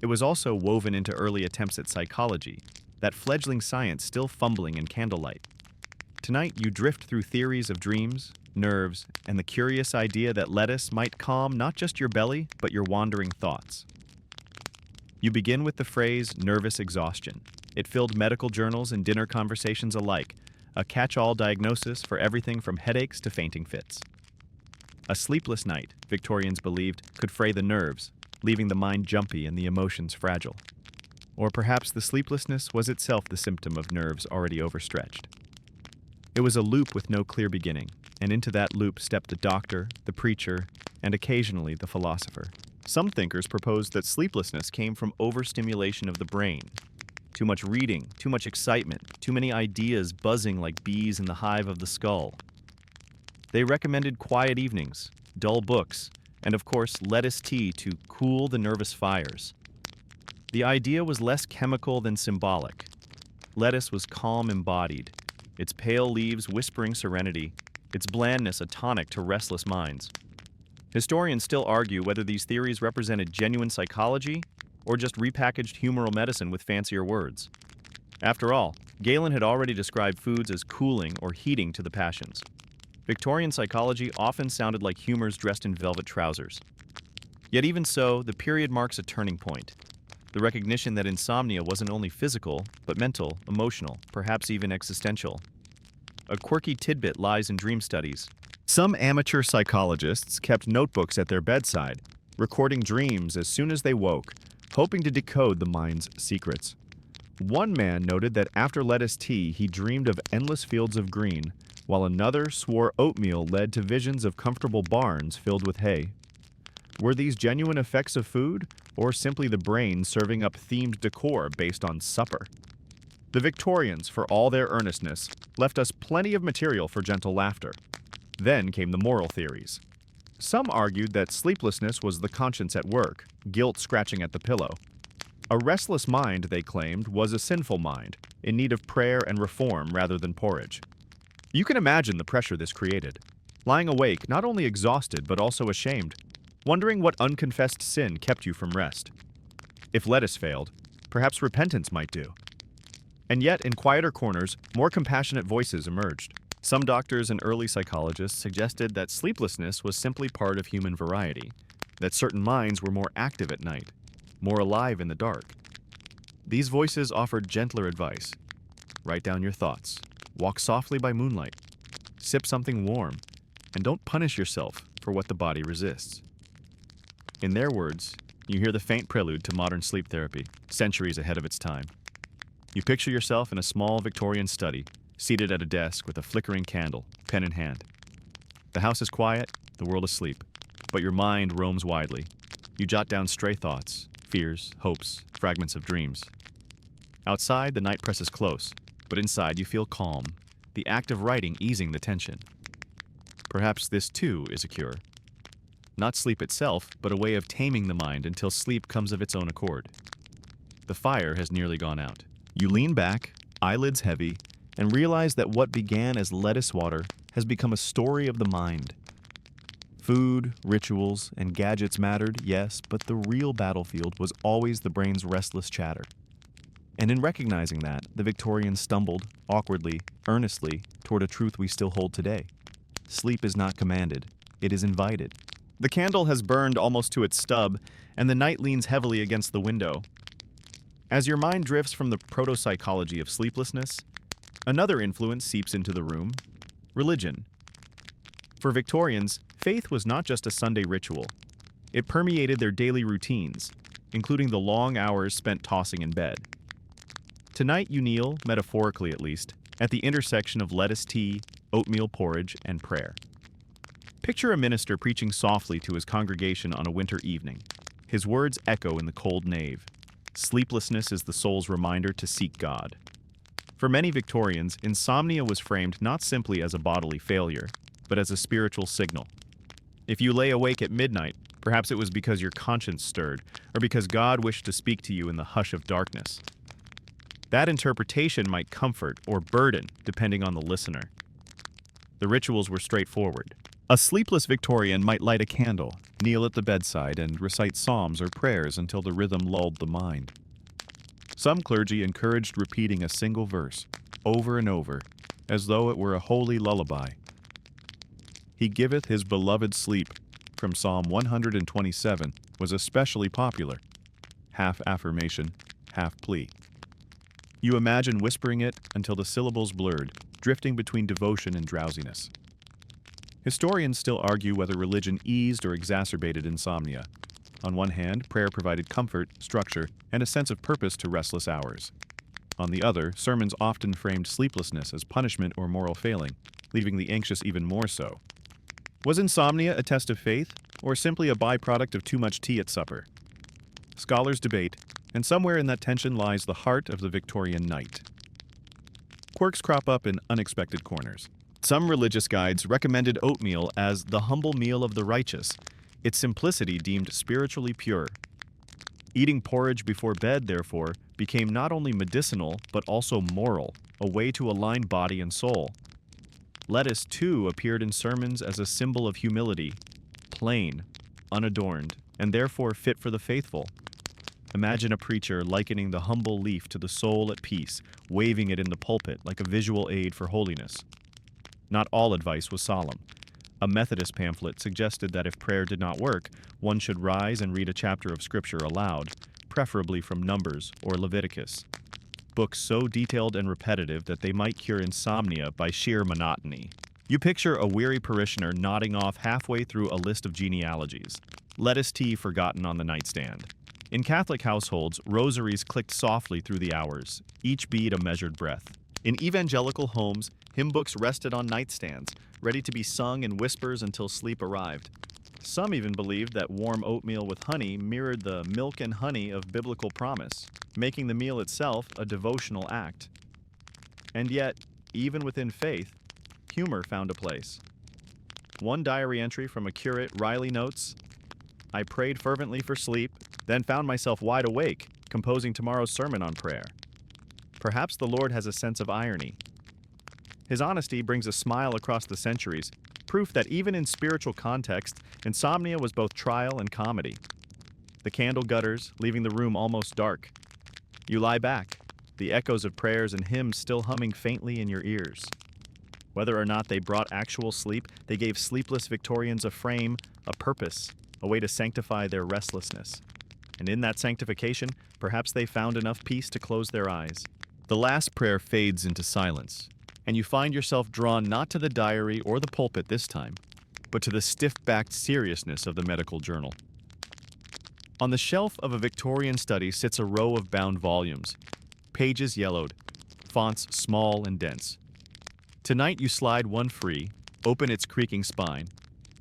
Speaker 1: It was also woven into early attempts at psychology, that fledgling science still fumbling in candlelight. Tonight, you drift through theories of dreams, nerves, and the curious idea that lettuce might calm not just your belly, but your wandering thoughts. You begin with the phrase nervous exhaustion. It filled medical journals and dinner conversations alike, a catch-all diagnosis for everything from headaches to fainting fits. A sleepless night, Victorians believed, could fray the nerves, leaving the mind jumpy and the emotions fragile. Or perhaps the sleeplessness was itself the symptom of nerves already overstretched. It was a loop with no clear beginning, and into that loop stepped the doctor, the preacher, and occasionally the philosopher. Some thinkers proposed that sleeplessness came from overstimulation of the brain. Too much reading, too much excitement, too many ideas buzzing like bees in the hive of the skull. They recommended quiet evenings, dull books, and of course lettuce tea to cool the nervous fires. The idea was less chemical than symbolic. Lettuce was calm embodied, its pale leaves whispering serenity, its blandness a tonic to restless minds. Historians still argue whether these theories represented genuine psychology or just repackaged humoral medicine with fancier words. After all, Galen had already described foods as cooling or heating to the passions. Victorian psychology often sounded like humors dressed in velvet trousers. Yet even so, the period marks a turning point. The recognition that insomnia wasn't only physical, but mental, emotional, perhaps even existential. A quirky tidbit lies in dream studies. Some amateur psychologists kept notebooks at their bedside, recording dreams as soon as they woke, hoping to decode the mind's secrets. One man noted that after lettuce tea, he dreamed of endless fields of green, while another swore oatmeal led to visions of comfortable barns filled with hay. Were these genuine effects of food, or simply the brain serving up themed decor based on supper? The Victorians, for all their earnestness, left us plenty of material for gentle laughter. Then came the moral theories. Some argued that sleeplessness was the conscience at work, guilt scratching at the pillow. A restless mind, they claimed, was a sinful mind, in need of prayer and reform rather than porridge. You can imagine the pressure this created. Lying awake, not only exhausted but also ashamed, wondering what unconfessed sin kept you from rest. If lettuce failed, perhaps repentance might do. And yet, in quieter corners, more compassionate voices emerged. Some doctors and early psychologists suggested that sleeplessness was simply part of human variety, that certain minds were more active at night, more alive in the dark. These voices offered gentler advice. Write down your thoughts, walk softly by moonlight, sip something warm, and don't punish yourself for what the body resists. In their words, you hear the faint prelude to modern sleep therapy, centuries ahead of its time. You picture yourself in a small Victorian study, seated at a desk with a flickering candle, pen in hand. The house is quiet, the world asleep, but your mind roams widely. You jot down stray thoughts, fears, hopes, fragments of dreams. Outside, the night presses close, but inside you feel calm, the act of writing easing the tension. Perhaps this too is a cure. Not sleep itself, but a way of taming the mind until sleep comes of its own accord. The fire has nearly gone out. You lean back, eyelids heavy, and realize that what began as lettuce water has become a story of the mind. Food, rituals, and gadgets mattered, yes, but the real battlefield was always the brain's restless chatter. And in recognizing that, the Victorians stumbled, awkwardly, earnestly, toward a truth we still hold today. Sleep is not commanded, it is invited. The candle has burned almost to its stub, and the night leans heavily against the window. As your mind drifts from the proto-psychology of sleeplessness, another influence seeps into the room: religion. For Victorians, faith was not just a Sunday ritual. It permeated their daily routines, including the long hours spent tossing in bed. Tonight you kneel, metaphorically at least, at the intersection of lettuce tea, oatmeal porridge, and prayer. Picture a minister preaching softly to his congregation on a winter evening. His words echo in the cold nave. Sleeplessness is the soul's reminder to seek God. For many Victorians, insomnia was framed not simply as a bodily failure, but as a spiritual signal. If you lay awake at midnight, perhaps it was because your conscience stirred, or because God wished to speak to you in the hush of darkness. That interpretation might comfort or burden, depending on the listener. The rituals were straightforward. A sleepless Victorian might light a candle, kneel at the bedside, and recite psalms or prayers until the rhythm lulled the mind. Some clergy encouraged repeating a single verse, over and over, as though it were a holy lullaby. "He giveth his beloved sleep," from Psalm 127, was especially popular. Half affirmation, half plea. You imagine whispering it until the syllables blurred, drifting between devotion and drowsiness. Historians still argue whether religion eased or exacerbated insomnia. On one hand, prayer provided comfort, structure, and a sense of purpose to restless hours. On the other, sermons often framed sleeplessness as punishment or moral failing, leaving the anxious even more so. Was insomnia a test of faith, or simply a byproduct of too much tea at supper? Scholars debate, and somewhere in that tension lies the heart of the Victorian night. Quirks crop up in unexpected corners. Some religious guides recommended oatmeal as the humble meal of the righteous, its simplicity deemed spiritually pure. Eating porridge before bed, therefore, became not only medicinal but also moral, a way to align body and soul. Lettuce, too, appeared in sermons as a symbol of humility, plain, unadorned, and therefore fit for the faithful. Imagine a preacher likening the humble leaf to the soul at peace, waving it in the pulpit like a visual aid for holiness. Not all advice was solemn. A Methodist pamphlet suggested that if prayer did not work, one should rise and read a chapter of Scripture aloud, preferably from Numbers or Leviticus. Books so detailed and repetitive that they might cure insomnia by sheer monotony. You picture a weary parishioner nodding off halfway through a list of genealogies. Lettuce tea forgotten on the nightstand. In Catholic households, rosaries clicked softly through the hours, each bead a measured breath. In evangelical homes, hymn books rested on nightstands, ready to be sung in whispers until sleep arrived. Some even believed that warm oatmeal with honey mirrored the milk and honey of biblical promise, making the meal itself a devotional act. And yet, even within faith, humor found a place. One diary entry from a curate Riley notes, "I prayed fervently for sleep, then found myself wide awake, composing tomorrow's sermon on prayer." Perhaps the Lord has a sense of irony. His honesty brings a smile across the centuries, proof that even in spiritual context, insomnia was both trial and comedy. The candle gutters, leaving the room almost dark. You lie back, the echoes of prayers and hymns still humming faintly in your ears. Whether or not they brought actual sleep, they gave sleepless Victorians a frame, a purpose, a way to sanctify their restlessness. And in that sanctification, perhaps they found enough peace to close their eyes. The last prayer fades into silence, and you find yourself drawn not to the diary or the pulpit this time, but to the stiff-backed seriousness of the medical journal. On the shelf of a Victorian study sits a row of bound volumes, pages yellowed, fonts small and dense. Tonight you slide one free, open its creaking spine,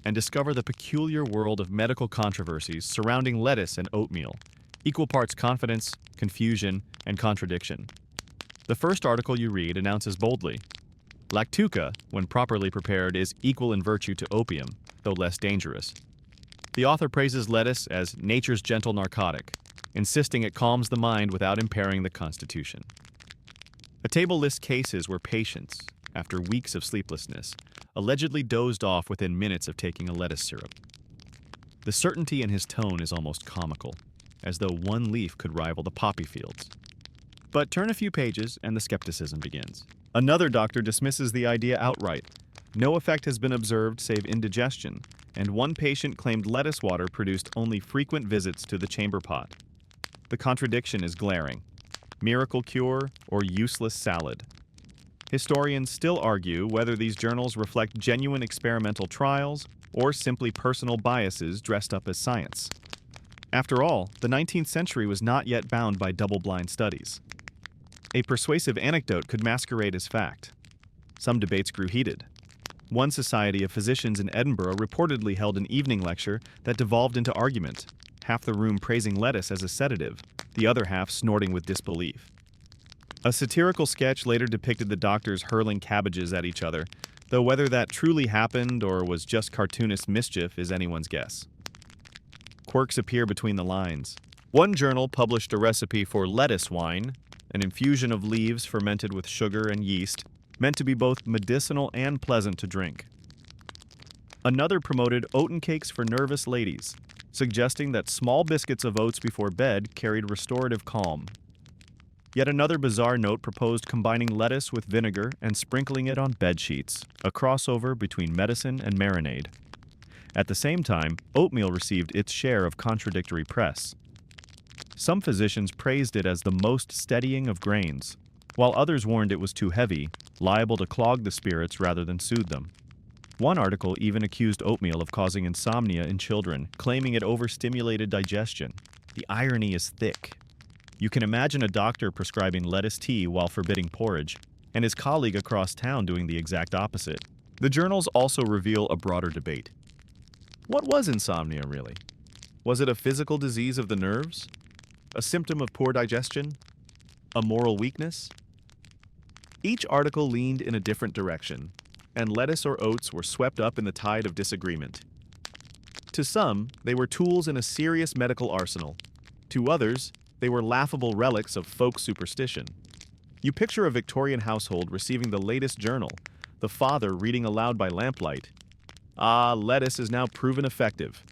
Speaker 1: and discover the peculiar world of medical controversies surrounding lettuce and oatmeal, equal parts confidence, confusion, and contradiction. The first article you read announces boldly, "Lactuca, when properly prepared, is equal in virtue to opium, though less dangerous." The author praises lettuce as nature's gentle narcotic, insisting it calms the mind without impairing the constitution. A table lists cases where patients, after weeks of sleeplessness, allegedly dozed off within minutes of taking a lettuce syrup. The certainty in his tone is almost comical, as though one leaf could rival the poppy fields. But turn a few pages and the skepticism begins. Another doctor dismisses the idea outright. No effect has been observed save indigestion, and one patient claimed lettuce water produced only frequent visits to the chamber pot. The contradiction is glaring. Miracle cure or useless salad? Historians still argue whether these journals reflect genuine experimental trials or simply personal biases dressed up as science. After all, the 19th century was not yet bound by double-blind studies. A persuasive anecdote could masquerade as fact. Some debates grew heated. One society of physicians in Edinburgh reportedly held an evening lecture that devolved into argument, half the room praising lettuce as a sedative, the other half snorting with disbelief. A satirical sketch later depicted the doctors hurling cabbages at each other, though whether that truly happened or was just cartoonist mischief is anyone's guess. Quirks appear between the lines. One journal published a recipe for lettuce wine, an infusion of leaves fermented with sugar and yeast, meant to be both medicinal and pleasant to drink. Another promoted oaten cakes for nervous ladies, suggesting that small biscuits of oats before bed carried restorative calm. Yet another bizarre note proposed combining lettuce with vinegar and sprinkling it on bed sheets, a crossover between medicine and marinade. At the same time, oatmeal received its share of contradictory press. Some physicians praised it as the most steadying of grains, while others warned it was too heavy, liable to clog the spirits rather than soothe them. One article even accused oatmeal of causing insomnia in children, claiming it overstimulated digestion. The irony is thick. You can imagine a doctor prescribing lettuce tea while forbidding porridge, and his colleague across town doing the exact opposite. The journals also reveal a broader debate. What was insomnia, really? Was it a physical disease of the nerves? A symptom of poor digestion? A moral weakness? Each article leaned in a different direction, and lettuce or oats were swept up in the tide of disagreement. To some, they were tools in a serious medical arsenal. To others, they were laughable relics of folk superstition. You picture a Victorian household receiving the latest journal, the father reading aloud by lamplight. Ah, lettuce is now proven effective.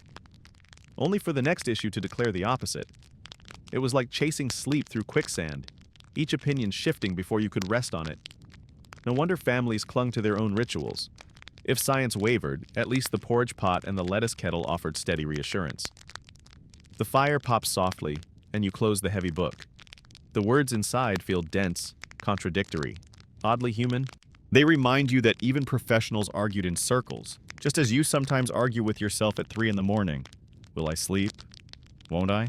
Speaker 1: Only for the next issue to declare the opposite. It was like chasing sleep through quicksand, each opinion shifting before you could rest on it. No wonder families clung to their own rituals. If science wavered, at least the porridge pot and the lettuce kettle offered steady reassurance. The fire pops softly, and you close the heavy book. The words inside feel dense, contradictory, oddly human. They remind you that even professionals argued in circles, just as you sometimes argue with yourself at 3 in the morning. Will I sleep? Won't I?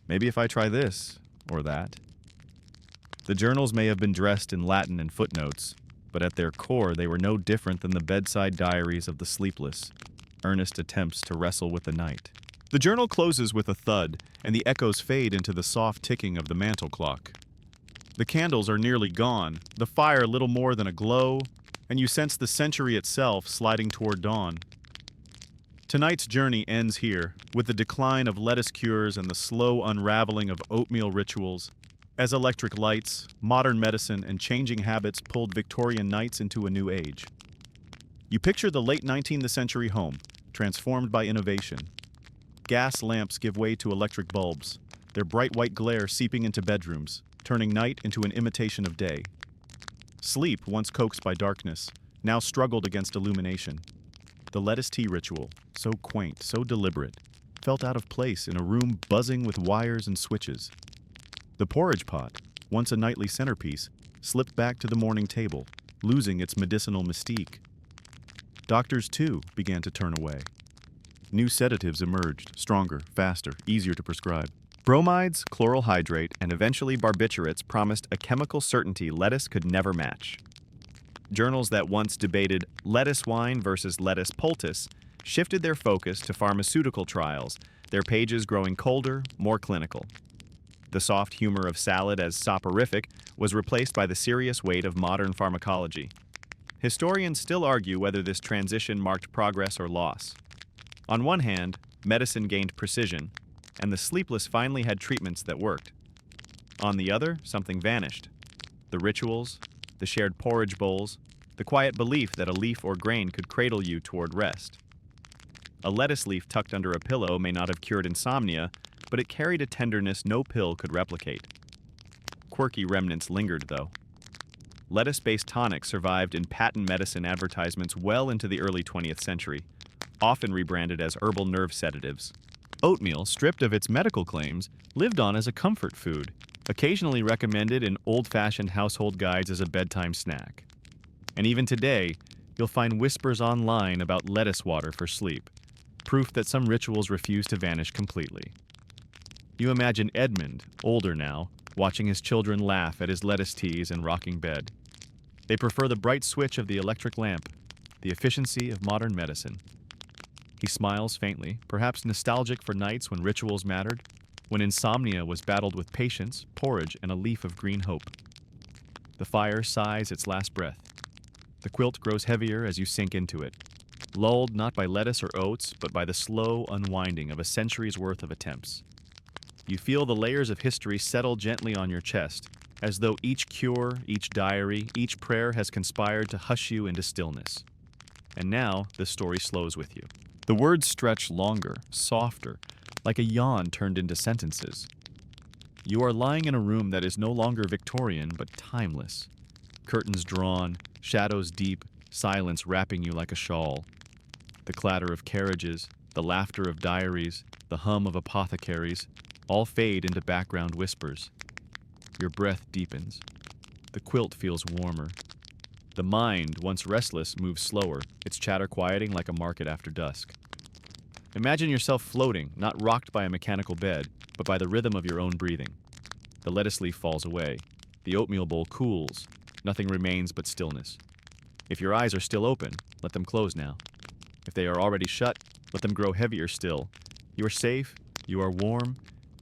Speaker 1: Maybe if I try this or that. The journals may have been dressed in Latin and footnotes, but at their core they were no different than the bedside diaries of the sleepless, earnest attempts to wrestle with the night. The journal closes with a thud, and the echoes fade into the soft ticking of the mantel clock. The candles are nearly gone, the fire little more than a glow, and you sense the century itself sliding toward dawn. Tonight's journey ends here, with the decline of lettuce cures and the slow unraveling of oatmeal rituals, as electric lights, modern medicine, and changing habits pulled Victorian nights into a new age. You picture the late 19th century home, transformed by innovation. Gas lamps give way to electric bulbs, their bright white glare seeping into bedrooms, turning night into an imitation of day. Sleep, once coaxed by darkness, now struggled against illumination. The lettuce tea ritual, so quaint, so deliberate, felt out of place in a room buzzing with wires and switches. The porridge pot, once a nightly centerpiece, slipped back to the morning table, losing its medicinal mystique. Doctors, too, began to turn away. New sedatives emerged, stronger, faster, easier to prescribe. Bromides, chloral hydrate, and eventually barbiturates promised a chemical certainty lettuce could never match. Journals that once debated lettuce wine versus lettuce poultice shifted their focus to pharmaceutical trials, their pages growing colder, more clinical. The soft humor of salad as soporific was replaced by the serious weight of modern pharmacology. Historians still argue whether this transition marked progress or loss. On one hand, medicine gained precision, and the sleepless finally had treatments that worked. On the other, something vanished. The rituals, the shared porridge bowls, the quiet belief that a leaf or grain could cradle you toward rest. A lettuce leaf tucked under a pillow may not have cured insomnia, but it carried a tenderness no pill could replicate. Quirky remnants lingered, though. Lettuce-based tonics survived in patent medicine advertisements well into the early 20th century, often rebranded as herbal nerve sedatives. Oatmeal, stripped of its medical claims, lived on as a comfort food, occasionally recommended in old-fashioned household guides as a bedtime snack. And even today, you'll find whispers online about lettuce water for sleep, proof that some rituals refuse to vanish completely. You imagine Edmund, older now, watching his children laugh at his lettuce teas and rocking bed. They prefer the bright switch of the electric lamp, the efficiency of modern medicine. He smiles faintly, perhaps nostalgic for nights when rituals mattered, when insomnia was battled with patience, porridge, and a leaf of green hope. The fire sighs its last breath. The quilt grows heavier as you sink into it, lulled not by lettuce or oats, but by the slow unwinding of a century's worth of attempts. You feel the layers of history settle gently on your chest, as though each cure, each diary, each prayer has conspired to hush you into stillness. And now the story slows with you. The words stretch longer, softer, like a yawn turned into sentences. You are lying in a room that is no longer Victorian, but timeless. Curtains drawn, shadows deep, silence wrapping you like a shawl. The clatter of carriages, the laughter of diaries, the hum of apothecaries, all fade into background whispers. Your breath deepens. The quilt feels warmer. The mind, once restless, moves slower, its chatter quieting like a market after dusk. Imagine yourself floating, not rocked by a mechanical bed, but by the rhythm of your own breathing. The lettuce leaf falls away. The oatmeal bowl cools. Nothing remains but stillness. If your eyes are still open, let them close now. If they are already shut, let them grow heavier still. You are safe, you are warm,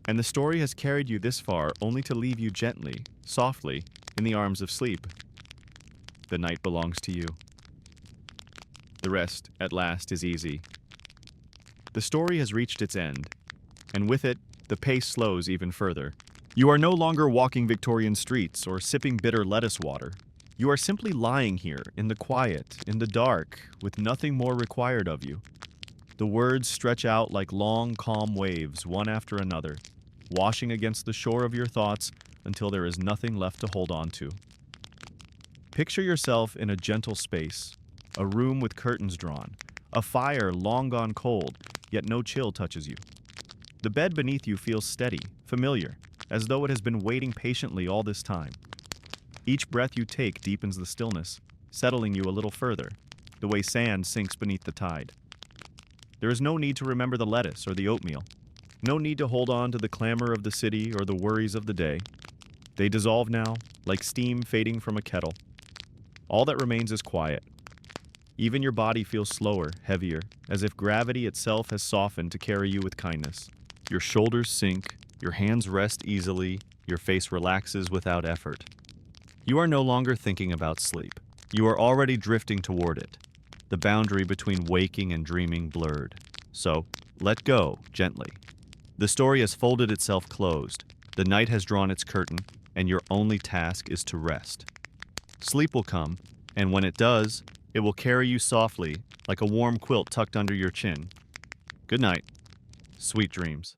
Speaker 1: and the story has carried you this far only to leave you gently, softly, in the arms of sleep. The night belongs to you. The rest, at last, is easy. The story has reached its end, and with it, the pace slows even further. You are no longer walking Victorian streets or sipping bitter lettuce water. You are simply lying here in the quiet, in the dark, with nothing more required of you. The words stretch out like long, calm waves, one after another, washing against the shore of your thoughts until there is nothing left to hold on to. Picture yourself in a gentle space, a room with curtains drawn, a fire long gone cold, yet no chill touches you. The bed beneath you feels steady, familiar, as though it has been waiting patiently all this time. Each breath you take deepens the stillness, settling you a little further, the way sand sinks beneath the tide. There is no need to remember the lettuce or the oatmeal. No need to hold on to the clamor of the city or the worries of the day. They dissolve now, like steam fading from a kettle. All that remains is quiet. Even your body feels slower, heavier, as if gravity itself has softened to carry you with kindness. Your shoulders sink, your hands rest easily, your face relaxes without effort. You are no longer thinking about sleep. You are already drifting toward it. The boundary between waking and dreaming blurred. So, let go, gently. The story has folded itself closed. The night has drawn its curtain, and your only task is to rest. Sleep will come, and when it does, it will carry you softly, like a warm quilt tucked under your chin. Good night. Sweet dreams.